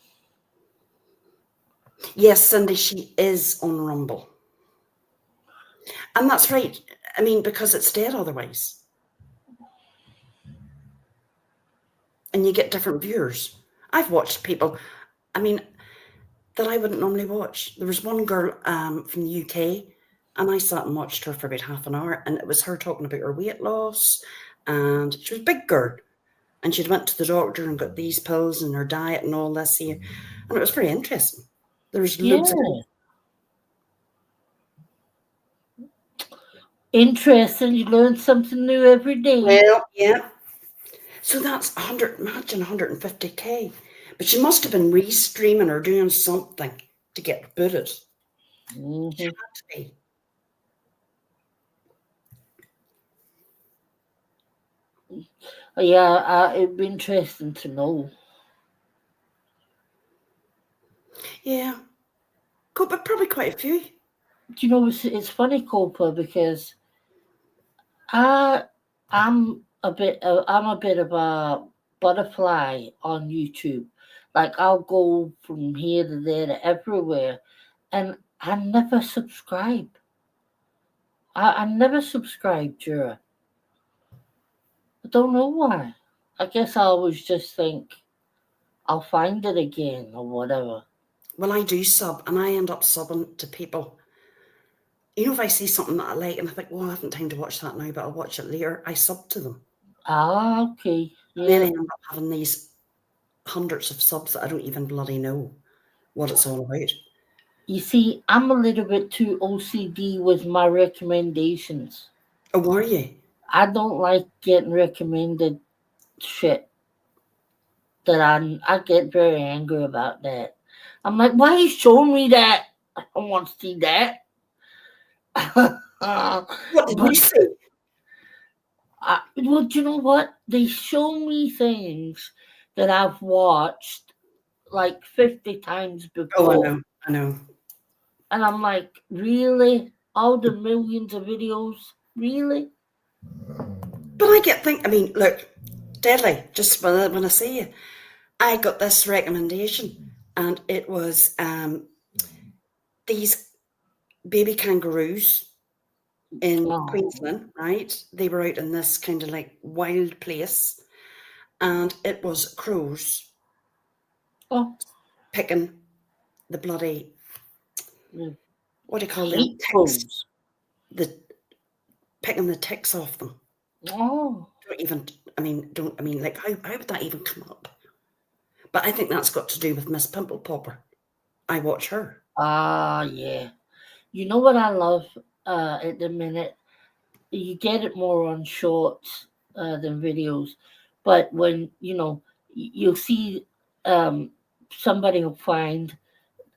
Yes, Cindy, she is on Rumble. And that's right. I mean, because it's dead otherwise. And you get different viewers. I've watched people, I mean, that I wouldn't normally watch. There was one girl from the UK And I sat and watched her for about half an hour, and it was her talking about her weight loss, and she was a big girl, and she'd went to the doctor and got these pills and her diet and all this here, and it was very interesting. There was loads of interesting. You learn something new every day. well, yeah. So that's 100, imagine 150k. But she must have been restreaming or doing something to get booted. Mhm. She had to be. Yeah, it'd be interesting to know. Yeah. But probably quite a few. Do you know, it's funny, Copa, because I I'm I'm a bit of a butterfly on YouTube. Like I'll go from here to there to everywhere, and I never subscribe. I never subscribe, Juror. I don't know why. I guess I always just think I'll find it again or whatever. Well, I do sub, and I end up subbing to people. You know, if I see something that I like and I think, well, I haven't time to watch that now, but I'll watch it later, I sub to them. Ah, okay. And then I Yeah. end up having these hundreds of subs that I don't even bloody know what it's all about. You see, I'm a little bit too OCD with my recommendations. Oh, are you? I don't like getting recommended shit that I get very angry about that. I'm like, why are you showing me that? I don't want to see that. What did you But say? well, do you know what? They show me things that I've watched like 50 times Oh, I before. know. I know. And I'm like, really? All the millions of videos? Really? But I get think. I mean, look, Deadly. Just when I see you, I got this recommendation, and it was these baby kangaroos in Oh, Queensland. Right? They were out in this kind of like wild place, and it was crows oh, picking the bloody, I what do you call them, hate ticks, crows. the picking the ticks off them. Oh, Don't even, don't, like, how would that even come up? But I think that's got to do with Miss Pimple Popper. I watch her. yeah. You know what I love at the minute? You get it more on shorts than videos, but when you'll see um, somebody will find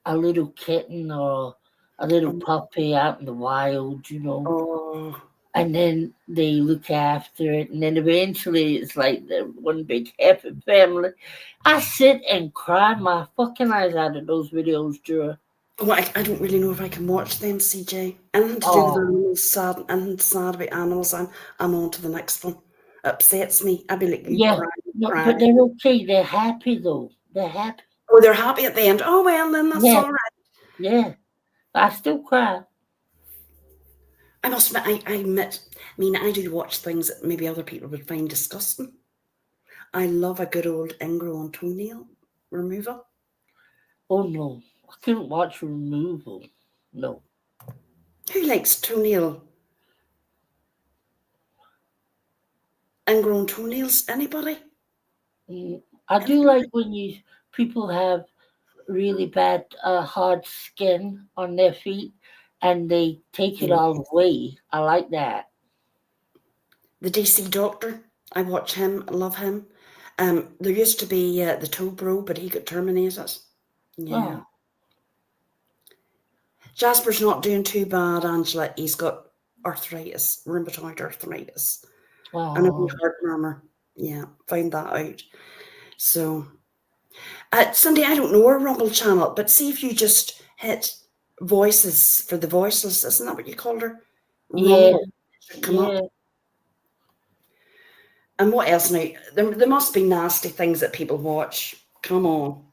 a little kitten or a little Oh, puppy out in the wild, oh, and then they look after it, and then eventually it's like the one big happy family. I sit and cry my fucking eyes out of those videos, Drew. well, I don't really know if I can watch them, CJ. Anything to do with Oh, animals, sad, and sad about animals, I'm on to the next one. It upsets me. I'd be like, you yeah, cry, no, cry. but they're okay. They're happy though. They're happy. Oh, they're happy at the end. Oh, well, then that's Yeah, all right. yeah. I still cry. I must admit, I admit, I do watch things that maybe other people would find disgusting. I love a good old ingrown toenail removal. Oh no, I couldn't watch removal. No. Who likes ingrown toenails? Anybody? I do like Everybody? when people have really bad hard skin on their feet and they take it Yeah. all away. I like that. The DC doctor. I watch him. I love him. There used to be the toe bro, but he got terminated. Yeah. Oh, Jasper's not doing too bad, Angela. He's got arthritis, rheumatoid arthritis, and a wee oh, heart murmur. Yeah, found that out. So, Cindy, I don't know our Rumble channel, but see if you just hit voices for the voiceless. Isn't that what you called her? yeah, Rumble should come up. yeah. And what else now? There must be nasty things that people watch. Come on.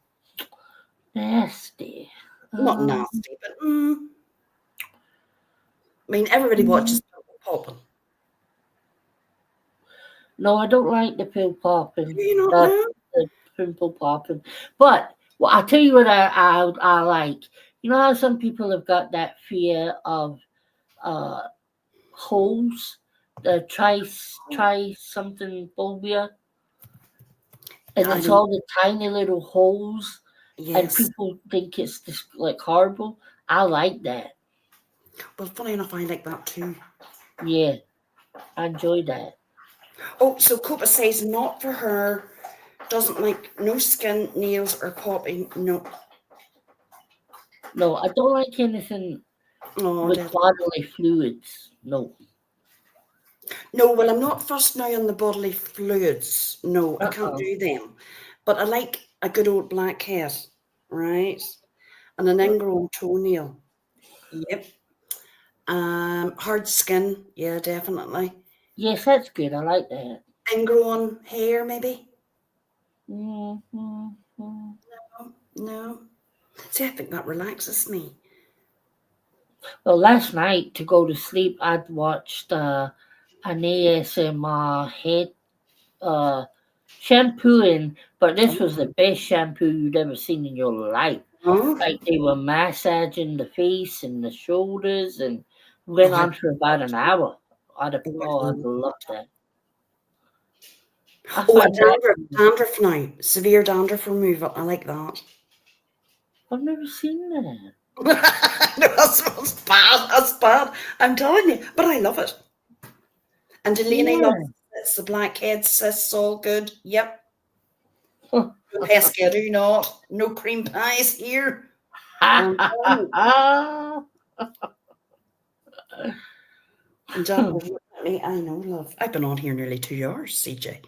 Nasty. Not Um, nasty, but everybody mm, watches Popping. no, I don't like the pill Do popping. you not That know? the pimple popping. But well, I'll tell you what I like. You know how some people have got that fear of uh, holes. Try something phobia, and I it's know. all the tiny little holes, and Yes. people think it's just like horrible. I like that. Well, funny enough, I like that too. Yeah, I enjoy that. Oh, so Copa says not for her. Doesn't like no skin, nails, or popping. No. No, I don't like anything Oh, with Dad. bodily fluids. No. No, well, I'm not fussed now on the bodily fluids. No, I can't Uh-uh. do them. But I like a good old black head, right? And an ingrown toenail. Yep. Hard skin. Yeah, definitely. Yes, that's good. I like that. Ingrown hair, maybe. Mm-hmm. No. See, I think that relaxes me. Well, last night to go to sleep, I'd watched an ASMR head uh, shampooing, but this was the best shampoo you'd ever seen in your life. Oh, Like they were massaging the face and the shoulders, and oh, went I, on for about an hour. I'd oh, love that. I oh, a find that dandruff now. Severe dandruff removal. I like that. I've never seen that. No, that's bad. That's bad. I'm telling you, but I love it. And Delaney loves Yeah. it's the blackhead cysts, all good. Yep. No pescadoo, not. No cream pies here. I'm telling you. And John was looking at me. I know, love. I've been on here nearly 2 hours, CJ.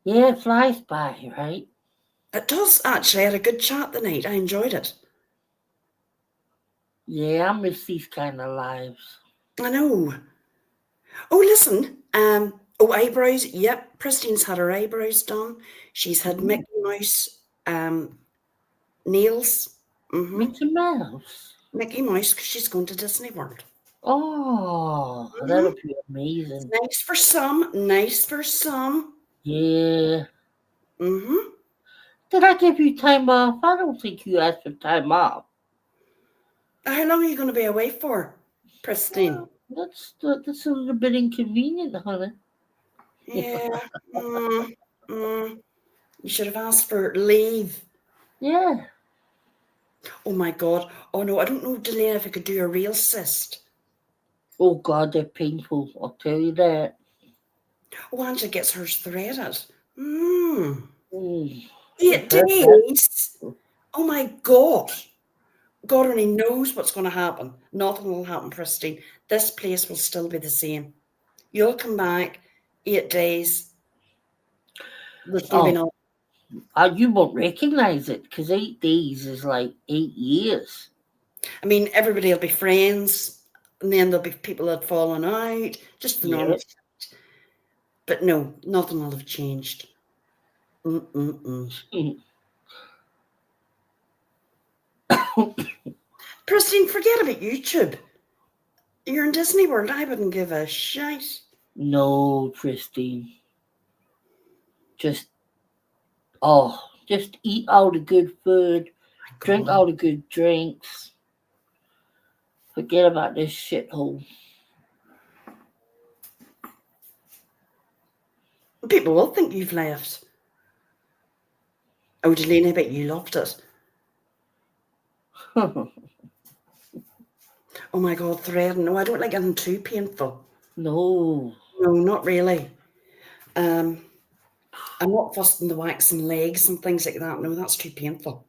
Yeah, it flies by, right? It does actually. I had a good chat the night. I enjoyed it. Yeah, I miss these kind of lives. I know. Oh, listen. Eyebrows. Yep, Pristine's had her eyebrows done. She's had Mhm. Mickey Mouse nails. Mickey Mouse. Mickey Mouse, because she's going to Disney World. Oh, hmm that'll be amazing. Nice for some. Nice for some. Yeah. hmm Did I give you time off? I don't think you asked for time off. How long are you going to be away for, Pristine? Well, that's a little bit inconvenient, honey. Yeah. Mm, mm. You should have asked for leave. Yeah. Oh my God. Oh no, I don't know, Delaney, if I could do a real cyst. Oh God, they're painful. I'll tell you that. Oh, Angela gets hers threaded. Hmm. Mm, I've 8 heard that. days. Oh my God. God only knows what's going to happen. Nothing will happen, Pristine. This place will still be the same. You'll come back 8 days. There's going to be Oh, no. you won't recognize it because 8 days is like 8 years. I mean, everybody will be friends, and then there'll be people that fallen out, just the Yeah. normal. But no, nothing will have changed. Mm-mm-mm. Pristine, forget about YouTube. You're in Disney World. I wouldn't give a shite. No, Christine. Just just eat all the good food, My drink God. all the good drinks. Forget about this shithole. People will think you've left. Oh, Delaney, I bet you loved it. Oh my God, threading. No, I don't like anything too painful. No. No, not really. I'm not fussed on the waxing legs and things like that. No, that's too painful.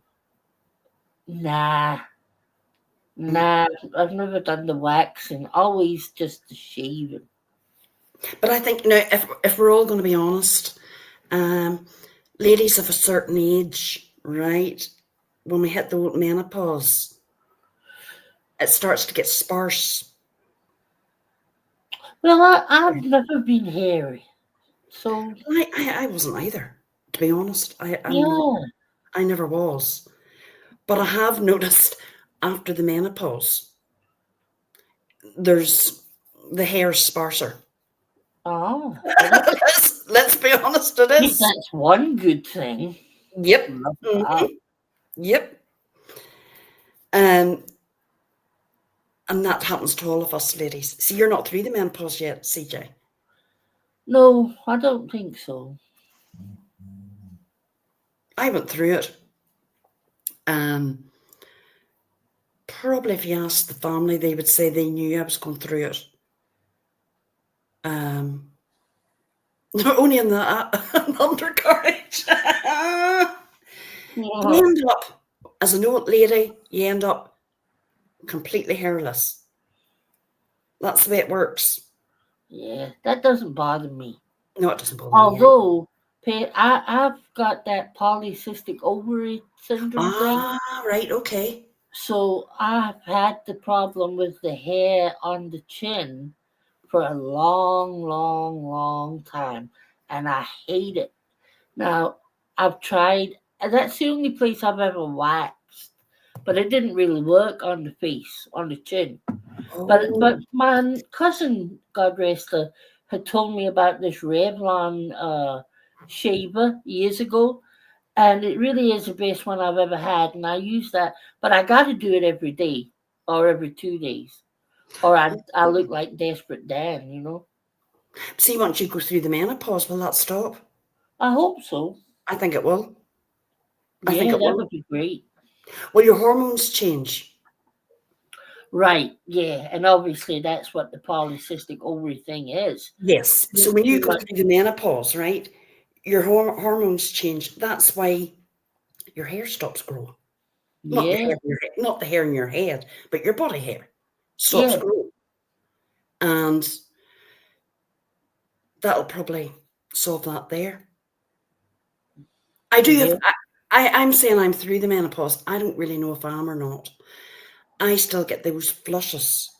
Nah. Mm. Nah. I've never done the waxing. Always just the shaving. But I think, if we're all going to be honest, um, ladies of a certain age, right, when we hit the old menopause, it starts to get sparse. Well, I've never been hairy. So, I wasn't either, to be honest. I'm not. yeah. I never was. But I have noticed after the menopause, there's the hair sparser. Oh, well, let's be honest, it is. that's one good thing. Yep. Love hmm that. Yep. Um, And that happens to all of us ladies. See, you're not through the menopause yet, CJ. No, I don't think so. I went through it. Probably if you asked the family, they would say they knew I was going through it. Only in the undercarriage. You end up, as an old lady, you end up completely hairless. That's the way it works. Yeah, that doesn't bother me. No, it doesn't bother me. Although, I've got that polycystic ovary syndrome thing. Right, okay. So I've had the problem with the hair on the chin for a long, long, long time. And I hate it. Now, I've tried, and that's the only place I've ever waxed. But it didn't really work on the face, on the chin. But Oh, my cousin, God rest her, had told me about this Revlon shaver years ago, and it really is the best one I've ever had, and I use that. But I got to do it every day or every 2 days, or I look like Desperate Dan, you know. see, once you go through the menopause, will that stop? I hope so. I think it will. I think Yeah, it that will. would be great. Will your hormones change? Right, yeah, and obviously that's what the polycystic ovary thing is. Yes. So Too, when you too go much. through the menopause, right, your hormones change. That's why your hair stops growing. Not your Yeah, hair, not the hair in your head, but your body hair stops yeah, growing, and that'll probably solve that there. I do yeah. have. I'm saying I'm through the menopause. I don't really know if I am or not. I still get those flushes,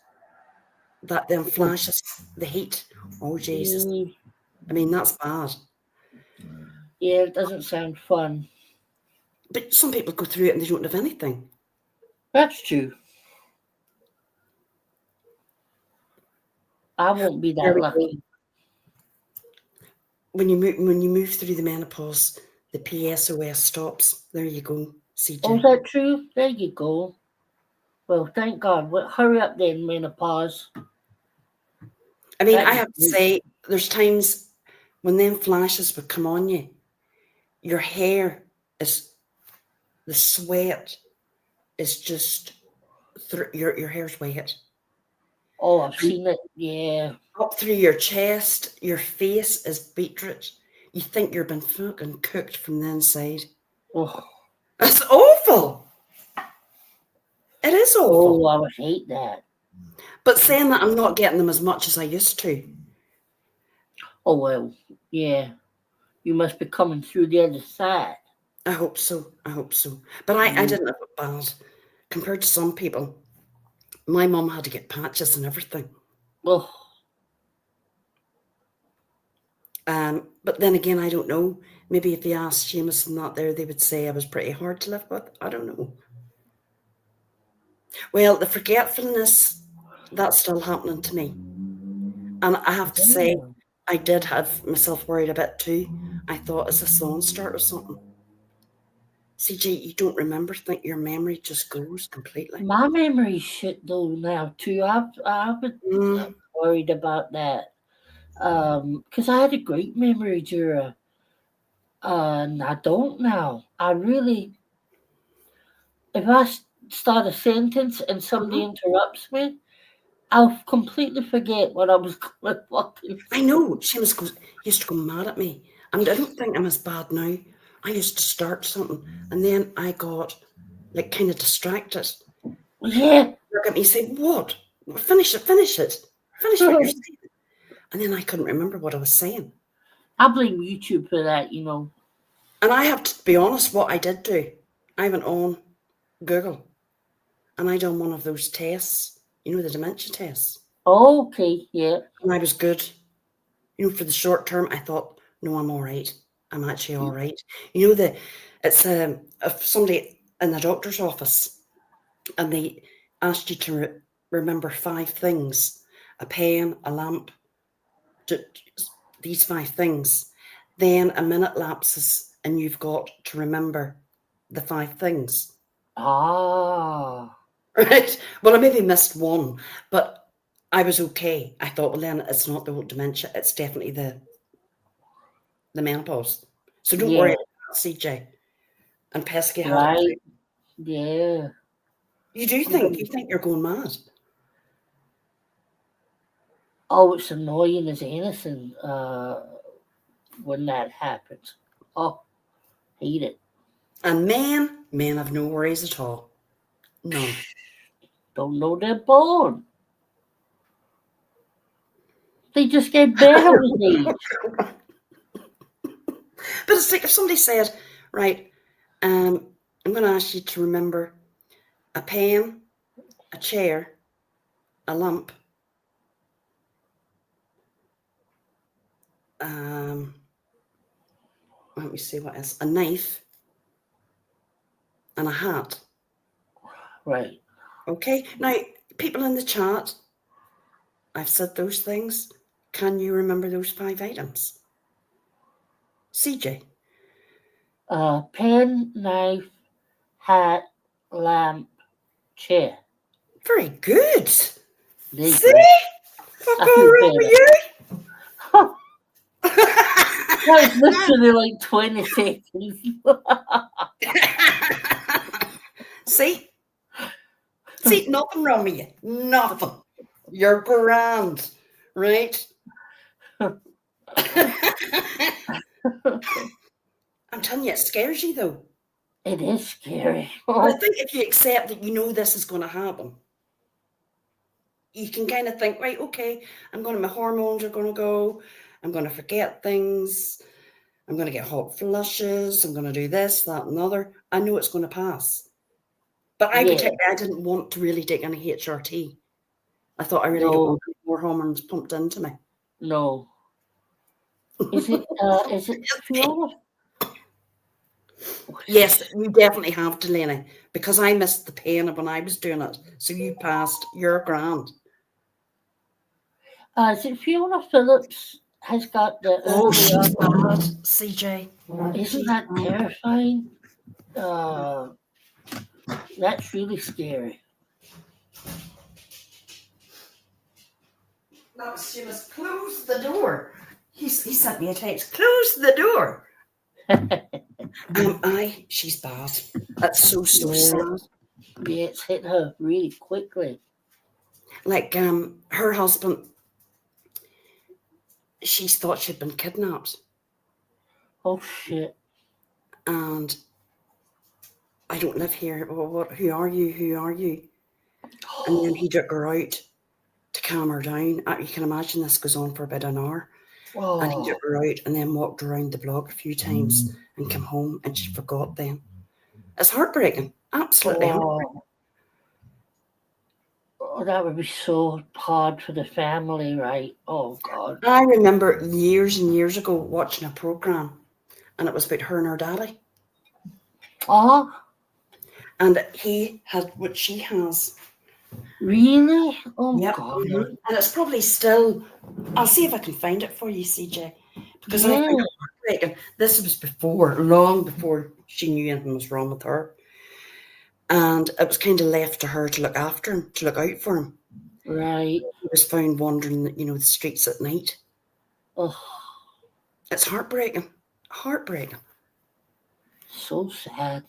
that them Oh, flashes, the heat. Oh Jesus! mm, I mean that's bad. yeah, it doesn't sound fun. But some people go through it and they don't have anything. That's true. I won't be There that we go. lucky. When you move through the menopause, the PSOS stops. There you go, Oh, is CJ. that true? There you go. Well, thank God. Well, hurry up then, menopause. I mean, That'd I be have to great. say, there's times when them flashes would come on you, your hair is the sweat is just your hair's wet. Oh, I've And seen it. Yeah. up through your chest, your face is beetroot. You think you're been fucking cooked from the inside. Oh, It's awful. It is oh, awful. I would hate that. But saying that, I'm not getting them as much as I used to. Oh, well, yeah. You must be coming through the other side. I hope so. I hope so. But I Mm. didn't have it bad compared to some people. My mum had to get patches and everything. Oh, But then again, I don't know. Maybe if you asked Seamus and that there, they would say I was pretty hard to live with. I don't know. Well, the forgetfulness, that's still happening to me. And I have to say, yeah. I did have myself worried a bit too. I thought, is this on start or something? CJ, you don't remember, think your memory just goes completely. My memory's shit though now too. I've been Mm, worried about that. Because I had a great memory, Juror, and I don't now. I really, if I start a sentence and somebody uh-huh. interrupts me, I'll completely forget what I was going to fucking I say. know used to go mad at me. And I don't think I'm as bad now. I used to start something and then I got like kind of distracted. Yeah. Look at me, say, what? Finish it, finish it. Finish what you're saying. And then I couldn't remember what I was saying. I blame YouTube for that, you know. And I have to be honest, what I did do, I went on Google and I done one of those tests, the dementia tests. Okay, yeah. And I was good. For the short term, I thought, no, I'm all right. I'm actually all right. It's if somebody in the doctor's office and they asked you to remember 5 things, a pen, a lamp, these 5 things, then a minute lapses and you've got to remember the 5 things. Ah. right? Well, I maybe missed one, but I was okay. I thought, well, then it's not the old dementia; it's definitely the menopause. So don't worry Yeah, about that, CJ. And Pesky had it too. right. Yeah. You do think you think you're going mad? Oh, it's annoying as anything when that happens. Oh, hate it. And men have no worries at all. None. Don't know they're born. They just get better with age. But it's like if somebody said, right, I'm going to ask you to remember a pen, a chair, a lamp, um, let me see what else, a knife, and a hat. Right. Okay, now people in the chat, I've said those things. Can you remember those 5 items? CJ. Pen, knife, hat, lamp, chair. Very good. There you See? go. What's I going feel wrong with better. you? That was literally like 20 seconds. See? See, nothing wrong with you. Nothing. You're grand, right? I'm telling you, it scares you though. It is scary. But I think if you accept that you know this is going to happen, you can kind of think, right, okay, my hormones are going to go. I'm going to forget things. I'm going to get hot flushes. I'm going to do this, that, and the other. I know it's going to pass. But I Yeah, particularly, I didn't want to really take any HRT. I thought I really don't no, want any more hormones pumped into me. no. Is it Fiona? Yes, you definitely have, Delaney, because I missed the pain when I was doing it. So you passed. You're grand. Is it Fiona Phillips has got the Oh, early she's on? bad, CJ. Isn't She's that bad. terrifying? Uh, that's really scary. No, she must close the door. He sent me a text. Close the door. She's bad. That's so Yeah, sad. yeah, it's hit her really quickly. Like her husband, she thought she'd been kidnapped, Oh shit! and I don't live here. Well, what? Who are you? Who are you? And then he took her out to calm her down. You can imagine this goes on for about an hour. And he took Oh, her out and then walked around the block a few times and came home and she forgot then. It's heartbreaking. Absolutely heartbreaking. oh, oh, that would be so hard for the family, right? Oh God. I remember years and years ago watching a programme and it was about her and her daddy. Oh, And he had what she has. really? Oh Yep. God. And it's probably still, I'll see if I can find it for you, CJ. Because I Yeah. think it's heartbreaking. This was before, long before she knew anything was wrong with her. And it was kind of left to her to look after him, to look out for him. Right. He was found wandering, the streets at night. Oh, It's heartbreaking. Heartbreaking. so sad.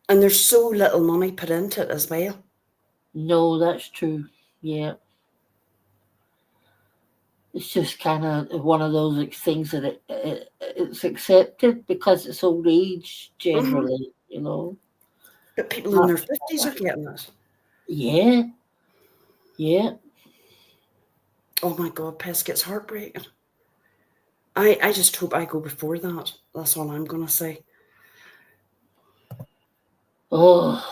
And there's so little money put into it as well. No, that's true. Yeah. It's just kind of one of those things that it's accepted because it's old age Mm-hmm. generally, you know. But people in Uh, their 50s are getting it. yeah, yeah. Oh my God, Pesky, it's heartbreaking. I just hope I go before that. That's all I'm going to say. Oh,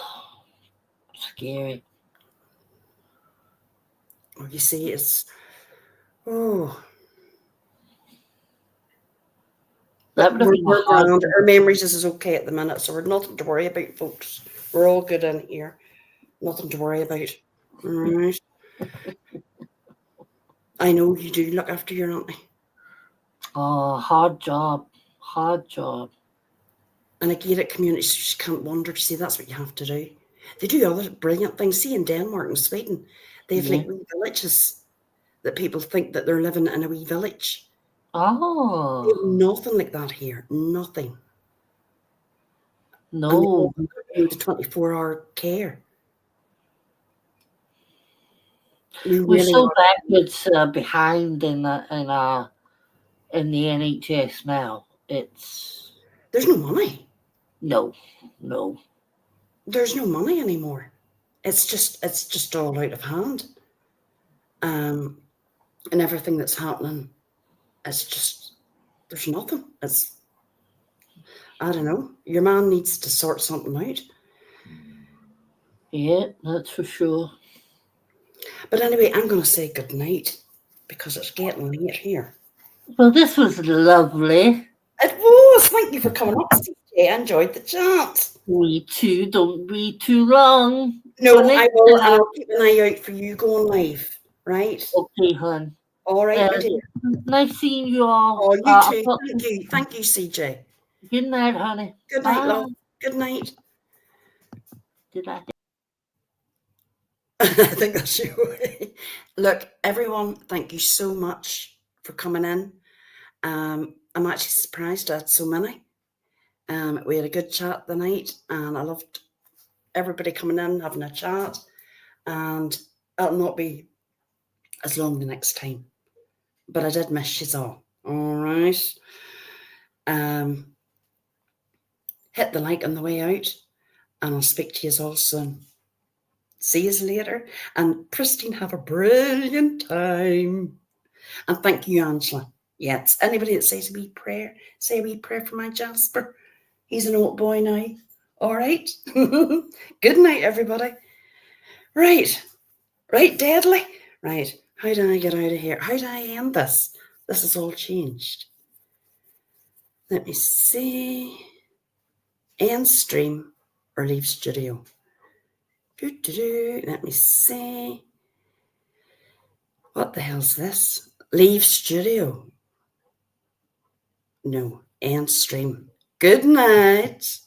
scary. Well, you see, oh, That but would have been a we're hard grand. one. Our memories is okay at the minute, so we're nothing to worry about, folks. We're all good in here. Nothing to worry about. All right. I know you do look after your auntie. Oh, hard job. Hard job. And I get it, community, so you can't wander. See, that's what you have to do. They do other brilliant things. See, in Denmark and Sweden, they have Yeah. like wee villages that people think that they're living in a wee village. We have Oh, nothing like that here. Nothing. And they all no. need a 24-hour care. We We're really so are. backwards behind in the NHS now. It's There's no money. no. There's no money anymore. It's just all out of hand. And everything that's happening, it's just there's nothing. It's I don't know. Your man needs to sort something out. Yeah, that's for sure. But anyway, I'm going to say good night because it's getting late here. Well, this was lovely. It was. Thank you for coming up, CJ. I enjoyed the chat. We too. Don't be too long. No, For next I will, and time. I'll keep an eye out for you going live. Right? Okay, hon. All right, my dear. Nice seeing you all. Oh, you too. Thank you, CJ. Good night, honey. Good night, love. Good night. Good night. I think that's your way. Look, everyone, thank you so much for coming in. I'm actually surprised I had so many. We had a good chat the night, and I loved everybody coming in, having a chat, and it'll not be as long the next time. But I did miss you all. All right. Hit the like on the way out, and I'll speak to you all soon. See you later. And Christine, have a brilliant time. And thank you, Angela. Yes. Anybody that says a wee prayer, say a wee prayer for my Jasper. He's an old boy now. All right. Good night, everybody. Right, Deadly. Right. How do I get out of here? How do I end this? This has all changed. Let me see. End stream or leave studio. Let me see. What the hell's this? Leave studio. No, end stream. Good night.